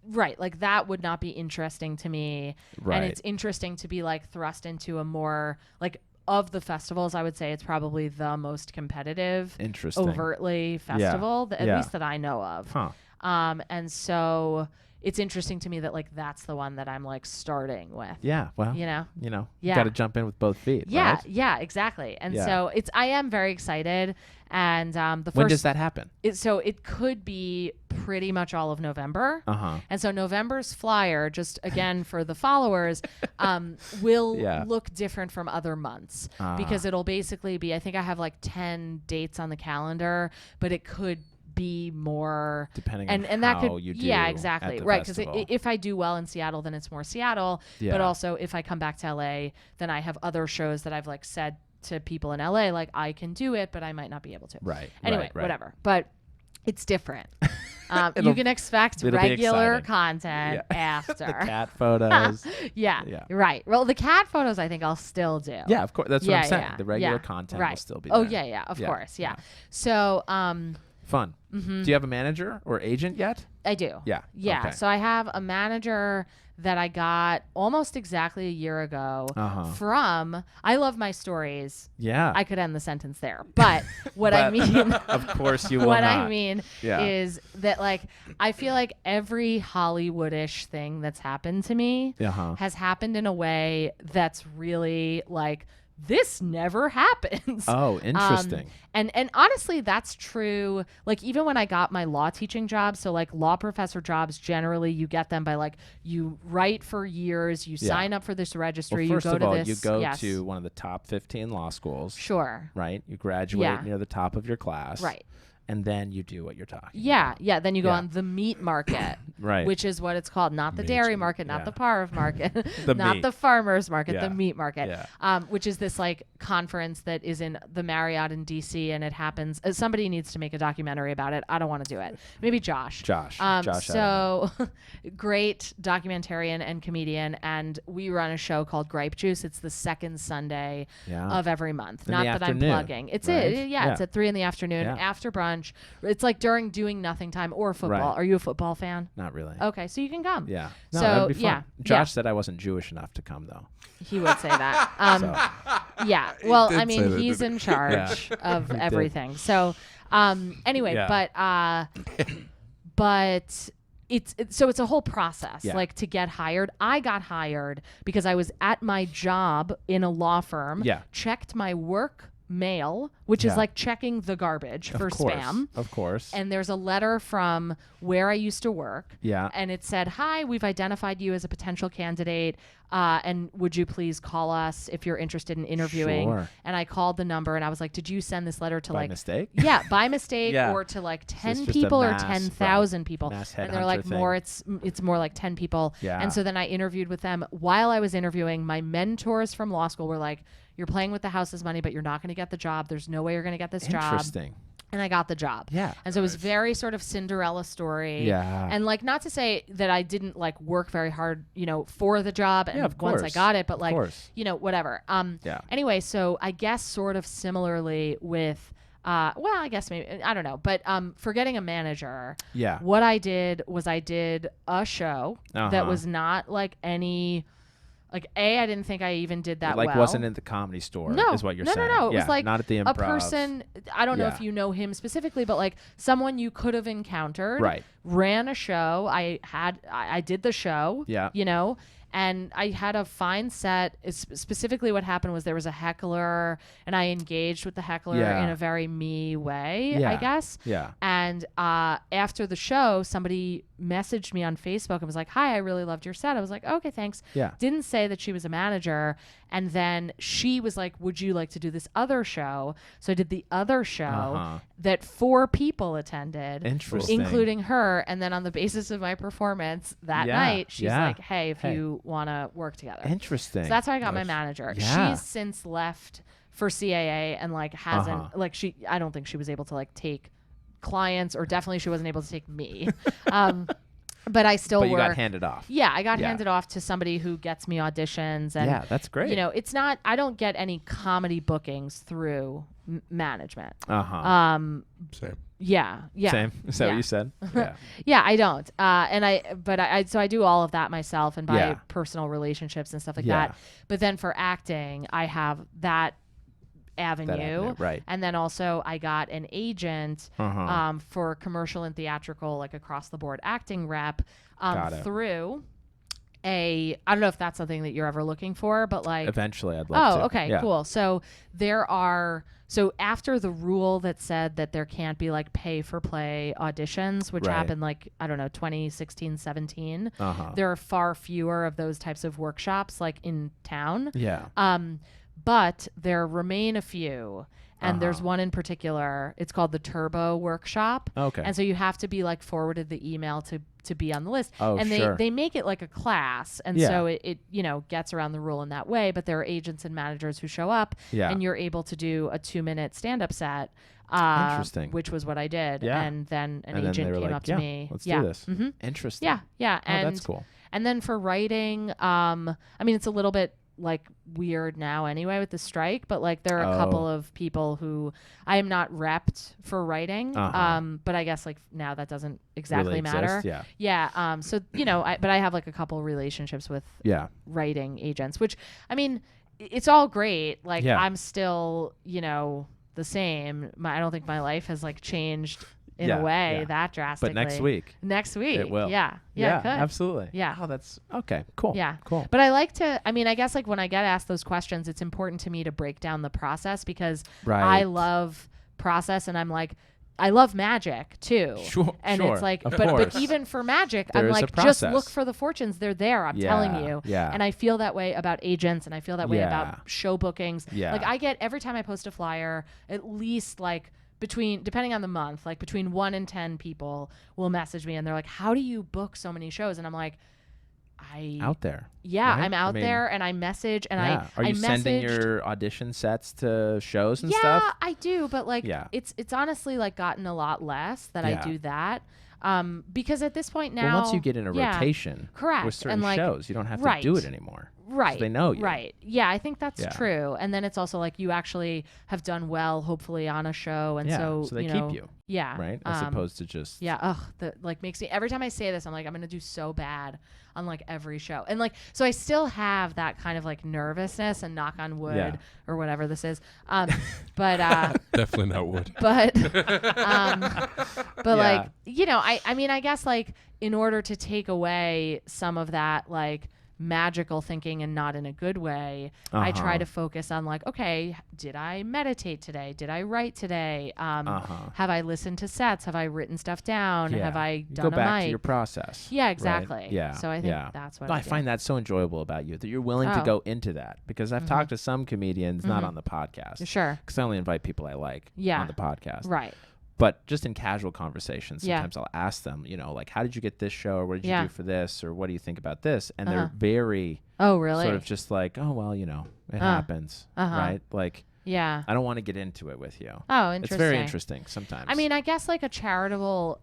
Right, like that would not be interesting to me.
Right.
And it's interesting to be like thrust into a more like, of the festivals, I would say it's probably the most competitive,
Interesting.
overtly festival, at
Yeah.
least that I know of.
Huh.
And so it's interesting to me that like that's the one that I'm like starting with.
Yeah. Well,
You know?
you got to jump in with both feet.
Yeah,
Right?
yeah, exactly. And
Yeah.
so I am very excited. And the
When
first
does that happen?
so it could be pretty much all of November. And so November's flyer, just again for the followers, will
Yeah.
look different from other months because it'll basically be, I think I have like 10 dates on the calendar, but it could be more
Depending
and
on
that
how
could
you do
yeah
at
exactly
the
right because
festival.
if I do well in Seattle then it's more Seattle,
Yeah.
but also if I come back to LA then I have other shows that I've like said to people in LA like I can do it but I might not be able to.
Right.
Anyway,
right, right.
whatever. But it's different. You
It'll-
can expect
it'll be
regular
exciting.
content
Yeah.
after.
The cat photos.
yeah,
Yeah.
right. Well, the cat photos I think I'll still do.
Yeah, of course. That's what I'm saying.
yeah,
The regular
yeah,
content
right.
will still be
Oh,
there.
of
Yeah,
course, yeah.
yeah.
So,
Fun. Do you have a manager or agent yet?
I do.
Yeah.
Yeah.
Okay.
So I have a manager that I got almost exactly a year ago from, I love my stories.
Yeah.
I could end the sentence there. But what I
But
mean,
of course you will
what
not.
I mean is that like, I feel like every Hollywoodish thing that's happened to me has happened in a way that's really like, this never happens.
Oh, interesting.
And honestly, that's true. Like even when I got my law teaching job, so like law professor jobs, generally you get them by like you write for years, you sign up for this registry,
Well, first
you go
of
to
all,
this.
you go to one of the top 15 law schools.
Sure.
Right? You graduate near the top of your class.
Right.
And then you do what you're talking
Yeah,
about.
yeah. Then you go on the meat market,
Right.
which is what it's called. Not the dairy market, not the farm market,
The
not
meat.
the farmer's market,
Yeah.
the meat market,
Yeah.
which is this like conference that is in the Marriott in DC, and it happens. Somebody needs to make a documentary about it. I don't want to do it. Maybe Josh.
Josh.
So great documentarian and comedian, and we run a show called Gripe Juice. It's the second Sunday of every month.
In
Not
the
that
afternoon,
I'm plugging. It's
right?
It's at 3 in the afternoon
Yeah.
after brunch. It's like during doing nothing time or football.
Right.
Are you a football fan?
Not really.
Okay, so you can come.
Yeah. No,
So,
that'd be fun.
yeah,
Josh said I wasn't Jewish enough to come, though.
He would say that.
So.
Yeah. Well,
did
I
say
mean,
that,
he's
didn't
in charge of everything. So, anyway, but it's a whole process, like to get hired. I got hired because I was at my job in a law firm, checked my work mail, which is like checking the garbage for spam.
Of course.
And there's a letter from where I used to work.
Yeah.
And it said, "Hi, we've identified you as a potential candidate. And would you please call us if you're interested in interviewing?"
Sure.
And I called the number and I was like, "Did you send this letter to
By
like
mistake?
Yeah, by mistake
Yeah.
or to like 10
just a
people or
mass,
10,000 people?"
mass
And they're
headhunter
like,
thing.
"More. It's more like 10 people."
Yeah.
And so then I interviewed with them. While I was interviewing, my mentors from law school were like, "You're playing with the house's money, but you're not going to get the job. There's no way you're going to get this job."
Interesting.
And I got the job.
Yeah.
And so it was very sort of Cinderella story.
Yeah.
And like, not to say that I didn't like work very hard, for the job and
of
once I
course.
got it, but
Of
like,
course.
whatever.
Yeah.
Anyway, so I guess sort of similarly with, I guess maybe, I don't know, but for getting a manager,
Yeah.
what I did was I did a show that was not like any, like I didn't think I even did that
It, like
well.
wasn't in the Comedy Store.
No,
is what you're
no,
saying.
no. It was
Yeah,
like
not at the
a
Improv.
person. I don't know
Yeah.
if you know him specifically, but like someone you could have encountered.
Right.
Ran a show. I did the show.
Yeah.
And I had a fine set. Specifically, what happened was there was a heckler, and I engaged with the heckler
Yeah.
in a very me way,
Yeah.
I guess.
Yeah.
And after the show, somebody messaged me on Facebook and was like, "Hi, I really loved your set." I was like, "Okay, thanks."
Yeah.
Didn't say that she was a manager. And then she was like, "Would you like to do this other show?" So I did the other show that 4 people attended,
Interesting.
including her. And then on the basis of my performance that night, she's like, "Hey, if you want to work together."
Interesting.
So that's how I got my manager.
Yeah.
She's since left for CAA and like hasn't like I don't think she was able to like take clients, or definitely she wasn't able to take me. But I still
But you
work.
got handed off.
Yeah, I got handed off to somebody who gets me auditions, and
Yeah, that's great.
it's not. I don't get any comedy bookings through management.
Same.
Yeah.
Same. Is that what you said? Yeah.
Yeah, I don't. So I do all of that myself and by
Yeah.
personal relationships and stuff like
Yeah.
that. But then for acting, I have that avenue,
right.
And then also I got an agent for commercial and theatrical, like across the board acting rep
Got it.
through I don't know if that's something that you're ever looking for, but like
Eventually, I'd love to.
okay,
Yeah.
cool. So after the rule that said that there can't be like pay for play auditions, which
Right.
happened like, I don't know, 2016, 17,
Uh-huh.
there are far fewer of those types of workshops like in town.
Yeah.
But there remain a few. And there's
Uh-huh.
one in particular. It's called the Turbo Workshop.
Okay.
And so you have to be like forwarded the email to be on the list.
Oh,
and
sure.
they make it like a class. And
Yeah.
so it gets around the rule in that way. But there are agents and managers who show up.
Yeah.
And you're able to do a 2-minute stand-up set.
Interesting.
Which was what I did.
Yeah.
And then an
And then
agent
they were
came
like,
up to
yeah,
me.
let's
yeah.
do this.
Mm-hmm.
Interesting.
Yeah. Yeah.
Oh, that's cool.
And then for writing, I mean, it's a little bit like weird now anyway with the strike, but like there are a couple of people who I am not repped for writing. But I guess like now that doesn't exactly
Really
matter.
exist, yeah.
Yeah. So, but I have like a couple relationships with writing agents, which I mean, it's all great. Like I'm still, the same. I don't think my life has like changed in a way that drastically.
But next week
it
will.
Yeah, it could.
Absolutely.
Yeah.
Oh, that's okay. Cool.
Yeah.
Cool.
But I like to, I guess like when I get asked those questions, it's important to me to break down the process because I love process and I'm like, I love magic too.
Sure.
And
sure.
it's like,
Of
but
course.
even for magic,
There
I'm
is a
like, just
process.
look for the fortunes. They're there. I'm telling you.
Yeah.
And I feel that way about agents and I feel that way about show bookings.
Yeah.
Like I get, every time I post a flyer, at least like depending on the month, like between 1 and 10 people will message me and they're like, how do you book so many shows? And I'm like,
out there.
Yeah,
right?
I'm out there and I message and
Are you sending your audition sets to shows and stuff?
Yeah, I do, but like it's honestly like gotten a lot less that I do that. Because at this point now,
well, once you get in a rotation
correct.
with certain
and like,
shows, you don't have to do it anymore.
Right.
They know you.
Right. Yeah, I think that's true. And then it's also like you actually have done well, hopefully, on a show. And so
they keep you.
Yeah.
Right? As opposed to just.
Yeah. Ugh. That like makes me, every time I say this, I'm like, I'm going to do so bad on like every show. And like, so I still have that kind of like nervousness and knock on wood or whatever this is. But.
Definitely not wood.
But. Like, I mean, I guess like in order to take away some of that, like, magical thinking and not in a good way, I try to focus on like, okay, did I meditate today? Did I write today? Have I listened to sets? Have I written stuff down? Have I done
go back
a mic?
to your process.
Yeah, exactly.
Right? Yeah.
So I think that's what
I find that so enjoyable about you, that you're willing to go into that, because I've talked to some comedians, not on the podcast.
Sure.
Because I only invite people I like on the podcast.
Right.
But just in casual conversations, sometimes I'll ask them, like, how did you get this show? Or what did you do for this? Or what do you think about this? And they're very sort of just like, oh, well, it happens. Right? Like, I don't want to get into it with you.
Oh, interesting.
It's very interesting sometimes.
I mean, I guess like a charitable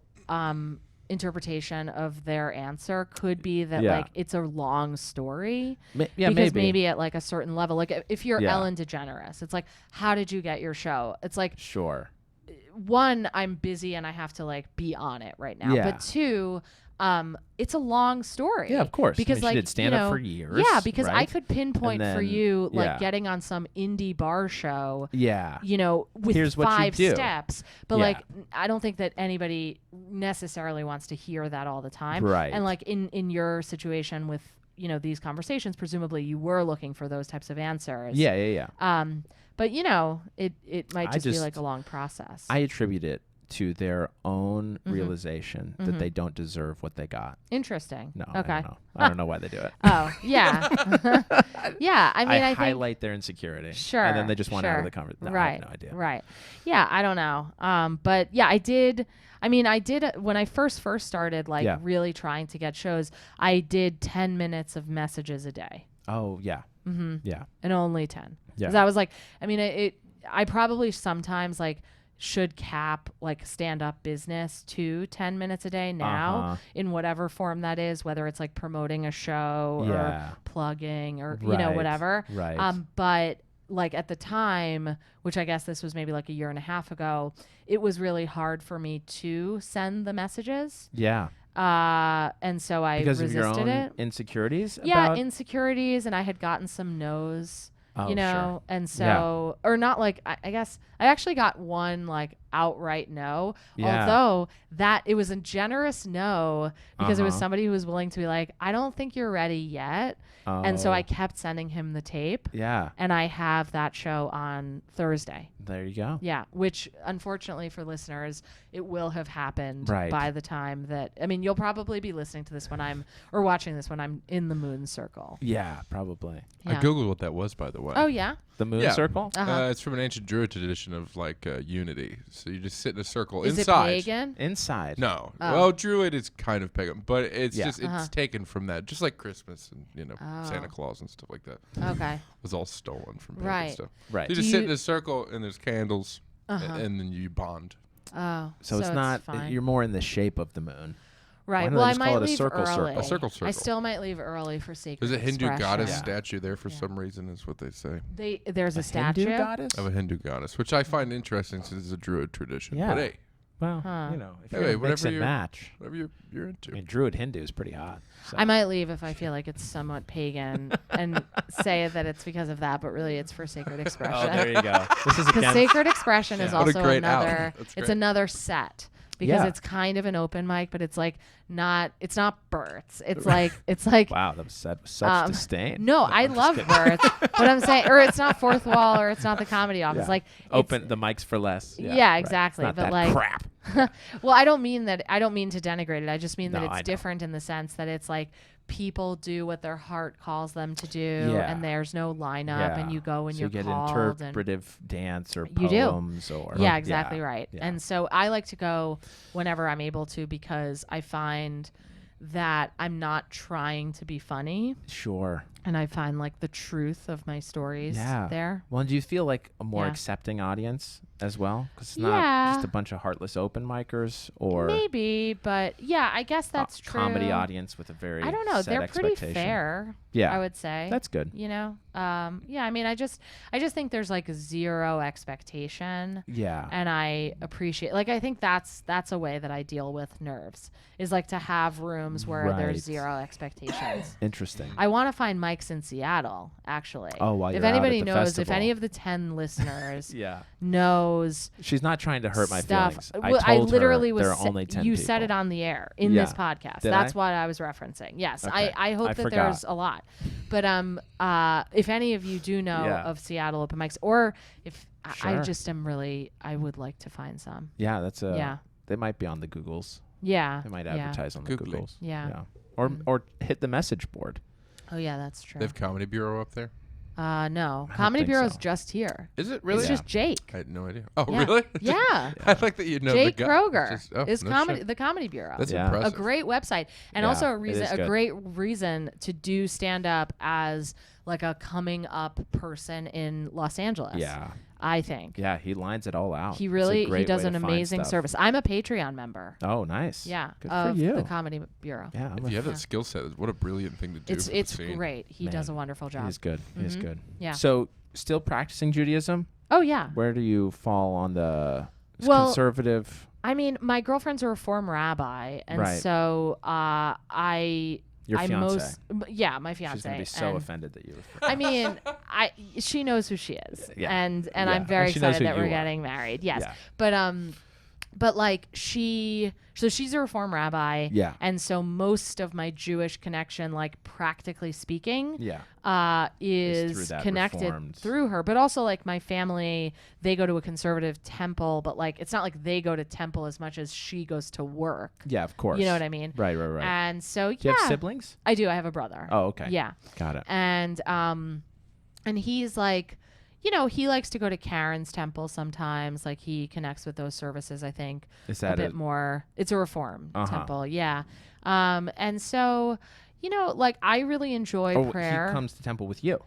interpretation of their answer could be that like it's a long story. Because maybe at like a certain level, like if you're Ellen DeGeneres, it's like, how did you get your show? It's like,
sure.
One, I'm busy and I have to like be on it right now. But two, it's a long story.
Yeah, of course.
Because
she did stand up for years.
Yeah, because I
right?
could pinpoint for you like getting on some indie bar show.
Yeah.
With
Here's what
5
you do.
steps. But like I don't think that anybody necessarily wants to hear that all the time.
Right.
And like in your situation with these conversations, presumably you were looking for those types of answers.
Yeah.
But it might just be like a long process.
I attribute it to their own realization that they don't deserve what they got.
Interesting.
No,
okay.
I don't know why they do it.
Oh, yeah. Yeah, I mean, I think
highlight their insecurity.
Sure.
And then they just want out of the conversation. No,
right.
I have no idea.
Right. Yeah, I don't know. But yeah, I did when I first started like really trying to get shows, I did 10 minutes of messages a day.
Oh, yeah.
Mm-hmm.
Yeah.
And only 10.
Yeah.
Because I was like, I mean, I probably sometimes like should cap like stand-up business to 10 minutes a day now in whatever form that is, whether it's like promoting a show or plugging or whatever.
Right.
But like at the time, which I guess this was maybe like a year and a half ago, it was really hard for me to send the messages.
Yeah.
And so I resisted
of your own
it.
Insecurities?
Yeah, insecurities, and I had gotten some no's.
Sure.
And so, or not like, I guess I actually got one like outright no, although that it was a generous no because it was somebody who was willing to be like, I don't think you're ready yet. And so I kept sending him the tape.
Yeah.
And I have that show on Thursday.
There you go.
Yeah. Which unfortunately for listeners, it will have happened by the time that, I mean, you'll probably be listening to this or watching this when I'm in the moon circle.
Yeah, probably.
Yeah.
I Googled what that was, by the way.
Oh, yeah?
The moon circle?
It's from an ancient Druid tradition of like unity. So you just sit in a circle
Is
inside.
it pagan?
Inside.
No.
Oh.
Well, Druid is kind of pagan, but it's just
Uh-huh.
it's taken from that, just like Christmas and Santa Claus and stuff like that.
Okay.
It was all stolen from pagan
Right.
stuff.
Right.
You just sit in a circle and there's candles,
Uh-huh.
and then you bond.
Oh.
So it's not,
fine.
you're more in the shape of the moon.
Right.
Why don't
Well,
they
I
just call
might
it a
leave
circle
early.
circle?
A circle
I
circle.
still might leave early for sacred
There's a Hindu
expression.
goddess
Yeah.
statue there for
Yeah.
some reason, is what they say.
There's a statue.
Hindu goddess?
Of a Hindu goddess, which I find interesting since it's a Druid tradition.
Yeah.
But hey,
Well,
Huh.
you know, if
Hey,
you're gonna
whatever
mix and
you're-
match.
whatever you're into.
I mean, Druid Hindu is pretty hot. So.
I might leave if I feel like it's somewhat pagan and say that it's because of that, but really it's for sacred
Oh,
expression.
there you go. This is
Because
again.
sacred expression is
Yeah.
What a
also
great out.
another.
That's
It's
great.
another set because
Yeah.
it's kind of an open mic, but it's like not. It's not Bert's. It's like.
Wow, that was said with such disdain.
No, I
I'm just
love
kidding.
Bert's, but I'm saying, or it's not Fourth Wall, or it's not the Comedy Office.
Yeah.
Like
Open the mics for less.
Yeah,
right.
exactly,
It's not
but
that
like-
crap.
Well, I don't mean that. I don't mean to denigrate it. I just mean
No,
that
I
it's
know.
different in the sense that it's like people do what their heart calls them to do,
Yeah.
and there's no lineup, and you go when
so
you're
you get
called. And
interpretive dance or
You do.
poems or
yeah, exactly right.
yeah.
And so I like to go whenever I'm able to because I find that I'm not trying to be funny,
Sure.
and I find like the truth of my stories there.
Well, do you feel like a more
Yeah.
accepting audience as well? Because it's not
Yeah.
just a bunch of heartless open micers or
Maybe, but yeah, I guess that's
a
true.
comedy audience with a very
I don't know.
set
They're pretty
expectation.
fair.
Yeah.
I would say.
That's good.
You know, yeah. I mean, I just think there's like zero expectation,
Yeah.
and I appreciate. Like, I think that's a way that I deal with nerves is like to have rooms where
Right.
there's zero expectations.
Interesting.
I want to find mics in Seattle, actually.
Oh, while
if
you're out at
anybody
the
knows, if
festival.
any of the 10 listeners
Yeah.
knows
She's not trying to hurt my
stuff.
feelings.
Well,
I told
literally
her
was
there are only 10
you
people.
said it on the air in
Yeah.
this podcast.
Did
That's
I?
what I was referencing. Yes,
Okay.
I hope
I
that
forgot.
there's a lot. But if any of you do know
Yeah.
of Seattle open mics, or if I
Sure.
just am really, I would like to find some.
Yeah, that's a.
Yeah.
They might be on the Googles.
Yeah.
They might
yeah.
advertise on the
Googling.
Googles.
Yeah.
Or hit the message board.
Oh yeah, that's true.
They have Comedy Bureau up there.
No,
I don't
Comedy
think
Bureau's
so.
just here.
Is it really?
It's just Jake.
I had no idea. Oh,
Yeah.
really?
Yeah.
I like that you know
Jake
the guy.
Kroger
Just- oh,
is
no
comedy.
shit.
The Comedy Bureau.
That's
Yeah.
impressive.
A great website, and
Yeah,
also a
it
reason,
is
a
good.
great reason to do stand up as like a coming up person in Los Angeles.
Yeah.
I think.
Yeah, he lines it all out.
He
It's a
really
great
he does
way
an
to find
amazing
stuff.
service. I'm a Patreon member.
Oh, nice.
Yeah,
Good
of
for you.
the Comedy Bureau.
Yeah, I'm
If
a
you have
Yeah.
that skill set, what a brilliant thing to do.
It's
for the
it's
scene.
great. He does a
Man,
wonderful job.
He's good. He's
Mhm.
good.
Yeah.
So, still practicing Judaism?
Oh yeah.
Where do you fall on the
Well,
conservative?
I mean, my girlfriend's a Reform rabbi, and
Right.
so
Your
I
fiance.
yeah, my fiance.
She's gonna be so
and
offended that you.
I mean, she knows who she is,
Yeah.
and
Yeah.
I'm very
And she knows
excited
who
that we're
you are.
getting married. Yes,
Yeah.
but like so she's a Reform rabbi.
Yeah.
and so most of my Jewish connection, like practically speaking,
Yeah.
is
through that
connected
Reformed-
through her. But also like my family, they go to a conservative temple, but like it's not like they go to temple as much as she goes to work.
Yeah, of course.
You know what I mean?
Right.
And so
Do you have siblings?
I do. I have a brother.
Oh, okay.
Yeah.
Got it.
And he's like, you know, he likes to go to Karen's temple sometimes. Like he connects with those services, I think,
Is
a
that
bit more. It's a Reform
Uh-huh.
temple. Yeah. And so, you know, like I really enjoy
Oh,
prayer.
he comes to temple with you.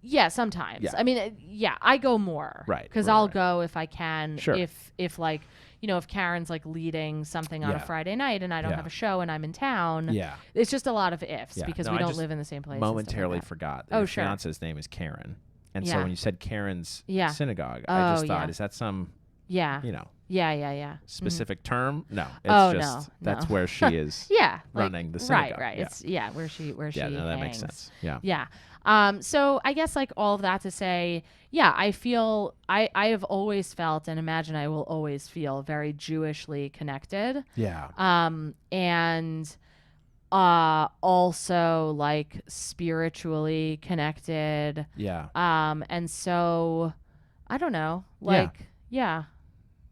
Yeah, sometimes.
Yeah.
I mean, yeah, I go more.
Right,
Because
right,
I'll
right.
go if I can.
Sure.
If like, you know, if Karen's like leading something on a
Yeah.
Friday night and I don't
Yeah.
have a show and I'm in town.
Yeah.
It's just a lot of ifs
Yeah.
because
No,
we
I
don't
just
live in the same place. and stuff like
Momentarily
that.
forgot.
Oh,
Your
sure.
fiance's name is Karen. And
Yeah.
so when you said Karen's
Yeah.
synagogue,
Oh,
I just thought,
yeah.
is that some,
Yeah.
you know,
Yeah. Mhm.
specific term? No. It's
Oh,
just
no,
that's
no.
where she is.
Yeah.
running the
Right.
synagogue.
Right.
Yeah.
It's where she
Yeah, no, that makes
hangs.
sense. Yeah.
Yeah. So I guess like all of that to say, yeah, I feel I have always felt and imagine I will always feel very Jewishly connected.
Yeah.
And also like spiritually connected.
Yeah.
And so I don't know, like, yeah.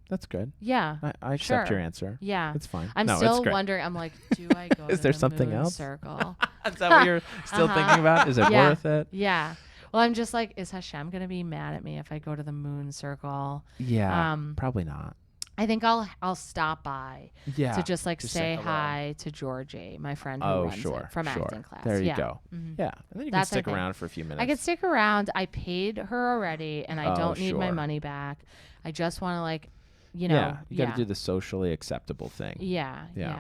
That's good.
Yeah.
I accept
Sure.
your answer.
Yeah.
It's fine.
I'm
No, it's
still
great.
wondering. I'm like, do I go
Is
to
there
the
something
moon
else?
circle?
Is that what you're still thinking about? Is it
Yeah.
worth it?
Yeah. Well, I'm just like, is Hashem going to be mad at me if I go to the moon circle?
Yeah. Probably not.
I think I'll stop by
Yeah.
to just like
Just
say
hello.
hi to Georgie, my friend who
Oh,
runs
sure.
it from
sure.
acting class.
There you
Yeah.
go.
Mhm.
Yeah. And then you
That's,
can
I
stick
think.
around for a few minutes.
I could stick around. I paid her already, and I
Oh,
don't need my
sure.
money back. I just want to like, you know,
Yeah. You got to do the socially acceptable thing.
yeah.
Yeah.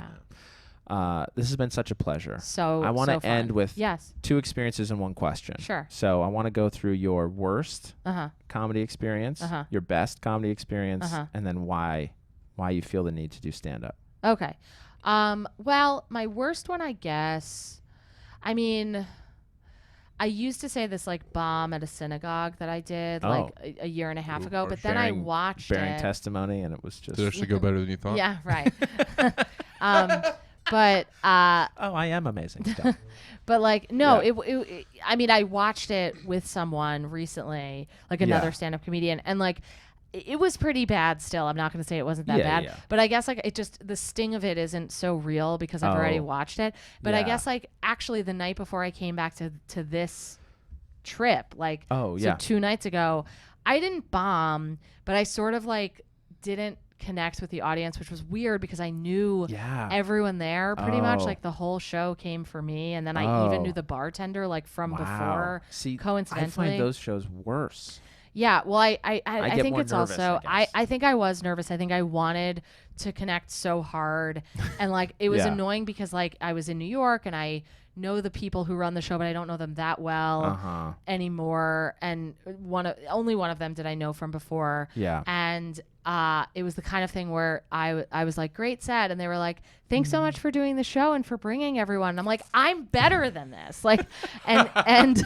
This has been such a pleasure.
So
I want to
fun.
end with
yes.
2 experiences in one question.
Sure.
So I want to go through your worst
Uh-huh.
comedy experience,
Uh-huh.
your best comedy experience,
Uh-huh.
and then why you feel the need to do stand-up.
Okay. Well, my worst one, I guess. I mean, I used to say this like bomb at a synagogue that I did like a year and a half ago, but then I watched
bearing
it.
testimony, and it was just.
Did it actually go better than you thought?
Yeah, right. But
I am amazing. Stuff.
but like no,
Yeah.
it I mean, I watched it with someone recently, like another
Yeah.
stand-up comedian, and like it was pretty bad still. I'm not going to say it wasn't that
Yeah,
bad,
yeah.
but I guess like it just, the sting of it isn't so real because I've already watched it. But I
Yeah.
guess like actually the night before I came back to this trip, like
Oh,
so
yeah.
2 nights ago, I didn't bomb, but I sort of like didn't connect with the audience, which was weird because I knew
Yeah.
everyone there pretty much.
Oh.
Like the whole show came for me, and then I even
Oh.
knew the bartender like from
Wow.
before.
See,
coincidentally.
I find those shows worse.
Yeah, well, I
get
think
more
it's
nervous,
also
I guess.
I think I was nervous. I think I wanted to connect so hard, and like it was
Yeah.
annoying because like I was in New York and I know the people who run the show, but I don't know them that well
Uh-huh.
anymore. And only one of them did I know from before.
Yeah.
And it was the kind of thing where I was like, great set, and they were like, thanks so much for doing the show and for bringing everyone. And I'm like, I'm better than this, like, and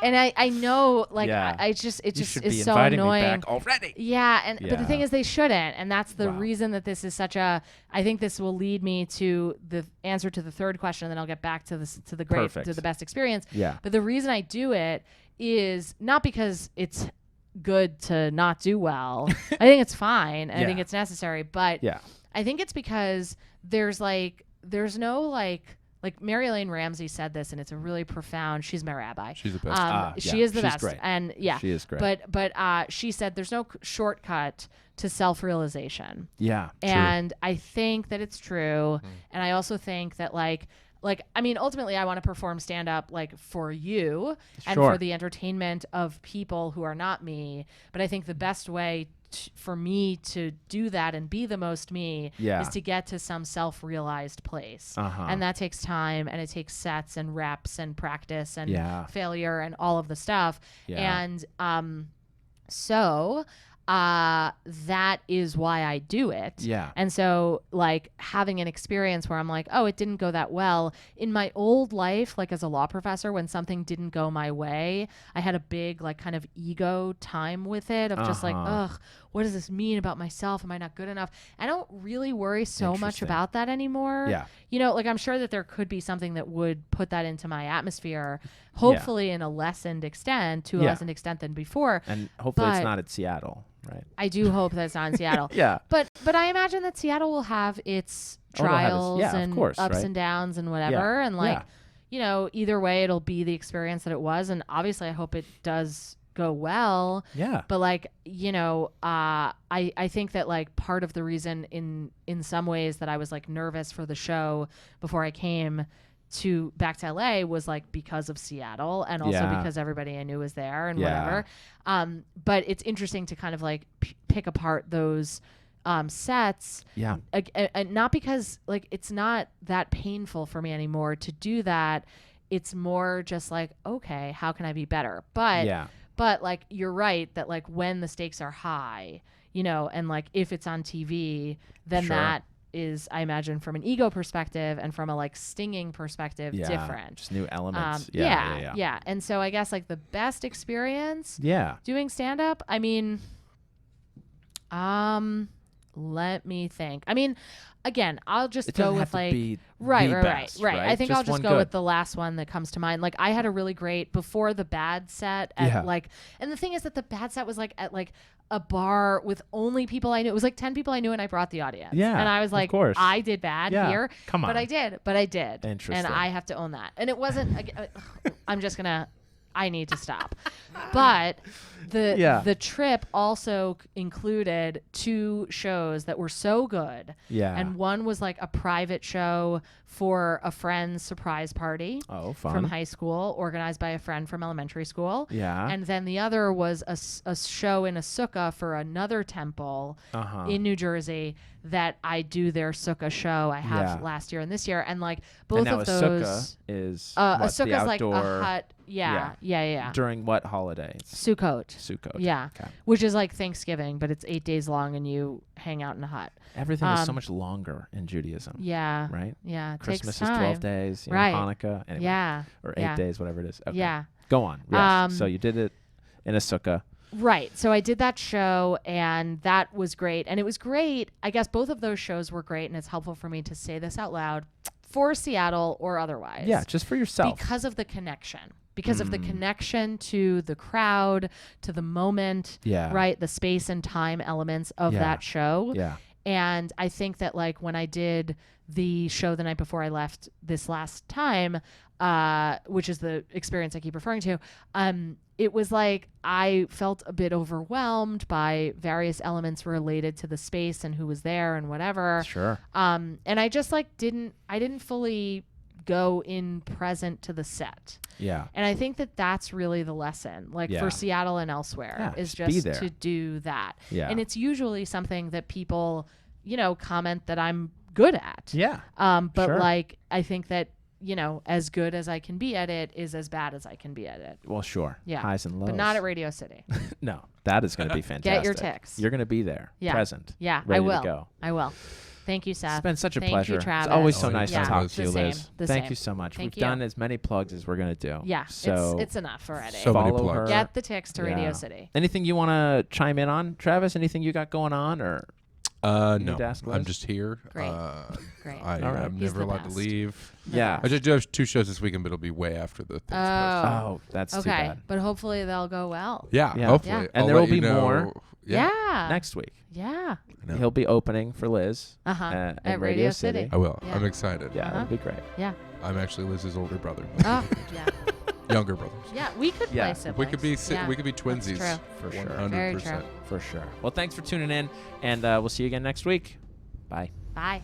I know, like,
Yeah.
it just
You should
is
be
so
inviting
annoying.
me back already.
Yeah, but the thing
Yeah.
is, they shouldn't, and that's the
Wow.
reason that this is such a. I think this will lead me to the answer to the third question, and then I'll get back to this to the
Perfect.
the best experience.
Yeah.
But the reason I do it is not because it's good to not do well. I think it's fine, and I think
Yeah.
it's necessary, but
Yeah.
I think it's because there's no like Mary Elaine Ramsey said this, and it's a really profound. She's my rabbi.
She's the best.
She
yeah,
is the
she's
best,
great.
and yeah,
She is great.
But she said there's no shortcut to self-realization,
Yeah.
and I think that it's true, and I also think that like I mean, ultimately, I want to perform stand-up like for you and
Sure.
for the entertainment of people who are not me. But I think the best way for me to do that and be the most me
Yeah.
is to get to some self-realized place.
Uh-huh.
And that takes time, and it takes sets and reps and practice and
Yeah.
failure and all of the stuff.
Yeah.
And so that is why I do it.
Yeah.
And so like having an experience where I'm like, oh, it didn't go that well. In my old life, like as a law professor, when something didn't go my way, I had a big like kind of ego time with it of just like,
Uh-huh.
ugh, what does this mean about myself? Am I not good enough? I don't really worry so much
Interesting.
about that anymore.
Yeah.
You know, like I'm sure that there could be something that would put that into my atmosphere, hopefully in a lessened extent, to a
Yeah.
lessened extent than before.
And hopefully
But-
it's not at Seattle, right?
I do hope that it's not in Seattle.
Yeah.
But I imagine that Seattle will have its
Oh, it'll have its-
trials
yeah, of
and
course,
ups
right?
and downs and whatever. And like,
Yeah.
you know, either way, it'll be the experience that it was. And obviously, I hope it does go well.
Yeah.
But like, you know, I think that like part of the reason in some ways that I was like nervous for the show before I came back to LA was like because of Seattle, and also
Yeah.
because everybody I knew was there and
Yeah.
whatever. But it's interesting to kind of like pick apart those sets.
Yeah.
And not because like it's not that painful for me anymore to do that. It's more just like, okay, how can I be better? But like you're right that like when the stakes are high, you know, and like if it's on TV, then
Sure.
that is, I imagine, from an ego perspective and from a like stinging perspective,
Yeah.
different.
Just new elements.
Yeah. And so I guess like the best experience
Yeah.
doing stand up, I mean, let me think. I mean, again, I'll just
It
go
doesn't
with
have to
like
be
right.
the best,
I think
Just
I'll just
one
go
good.
with the last one that comes to mind. Like I had a really great before the bad set at
Yeah.
like, and the thing is that the bad set was like at like a bar with only people I knew. It was like 10 people I knew, and I brought the audience.
Yeah,
and I was
of
like,
course.
I did bad
Yeah,
here.
come on.
But I did.
Interesting.
And I have to own that. And it wasn't. I'm just gonna. I need to stop. But the trip also included 2 shows that were so good.
Yeah.
And one was like a private show for a friend's surprise party
Oh, fun.
from high school, organized by a friend from elementary school.
Yeah.
And then the other was a show in a sukkah for another temple in New Jersey that I do their sukkah show. I have last year and this year. And like both
and now
of
a
those.
sukkah is
A
what,
sukkah
the
is like a
outdoor-
hut. Yeah.
During what holiday?
Sukkot.
Sukkot.
Yeah.
Okay.
Which is like Thanksgiving, but it's 8 days long and you hang out in a hut.
Everything is so much longer in Judaism.
Yeah.
Right?
Yeah. It
Christmas
takes
is
time.
12 days. You know,
Right.
Hanukkah. Anyway.
Yeah.
Or 8
Yeah.
days, whatever it is. Okay.
Yeah.
Go on. Yes. So
Um,
you did it in a sukkah.
Right. So I did that show and that was great. And it was great. I guess both of those shows were great. And it's helpful for me to say this out loud for Seattle or otherwise.
Yeah, just for yourself.
Because of the connection. Because of the connection to the crowd, to the moment,
Yeah.
right? The space and time elements of
Yeah.
that show.
Yeah.
And I think that like when I did the show the night before I left this last time, which is the experience I keep referring to, it was like I felt a bit overwhelmed by various elements related to the space and who was there and whatever.
Sure.
And I just like I didn't fully go in present to the set.
Yeah.
And I think that that's really the lesson, like
Yeah.
for Seattle and elsewhere,
Yeah,
is
just be
just
there.
to do that.
Yeah.
And it's usually something that people, comment that I'm good at.
Yeah.
But
Sure.
like, I think that, as good as I can be at it is as bad as I can be at it.
Well, sure.
Yeah.
Highs and lows.
But not at Radio City.
No, that is going to be fantastic.
Get your ticks.
You're going to be there,
Yeah.
present.
Yeah,
ready
I will.
To go.
I will. Thank you, Seth.
It's been such a
Thank
pleasure.
You, Travis.
It's always so
Oh,
nice
yeah.
to talk to you,
The same,
Liz.
the
Thank
same.
you so much.
Thank
We've
you.
done as many plugs as we're going to do.
Yeah,
So
it's enough already.
So many
follow
plugs.
her.
Get the ticks to Radio
Yeah.
City.
Anything you want to chime in on, Travis? Anything you got going on, or
No,
need to ask
I'm
Liz?
just here.
Great. Great.
I'm
All right.
He's
never
the
allowed
best.
to leave.
yeah?
I just do have 2 shows this weekend, but it'll be way after the thing's posted.
Oh, that's too
Okay,
bad.
but hopefully they'll go well.
Yeah,
Yeah.
hopefully.
Yeah.
And
I'll
there will
let you
be
know.
more.
Yeah.
Next week,
Yeah.
No.
he'll be opening for Liz
At
at
Radio City.
I will.
Yeah.
I'm excited.
Yeah,
Uh-huh.
that'd be great.
Yeah.
I'm actually Liz's older brother.
Oh, yeah.
Younger brothers.
Yeah. We could
Yeah.
play siblings.
We could be
Yeah.
we could be twinsies.
true.
For sure.
100%.
Very true.
For sure. Well, thanks for tuning in, and we'll see you again next week. Bye.
Bye.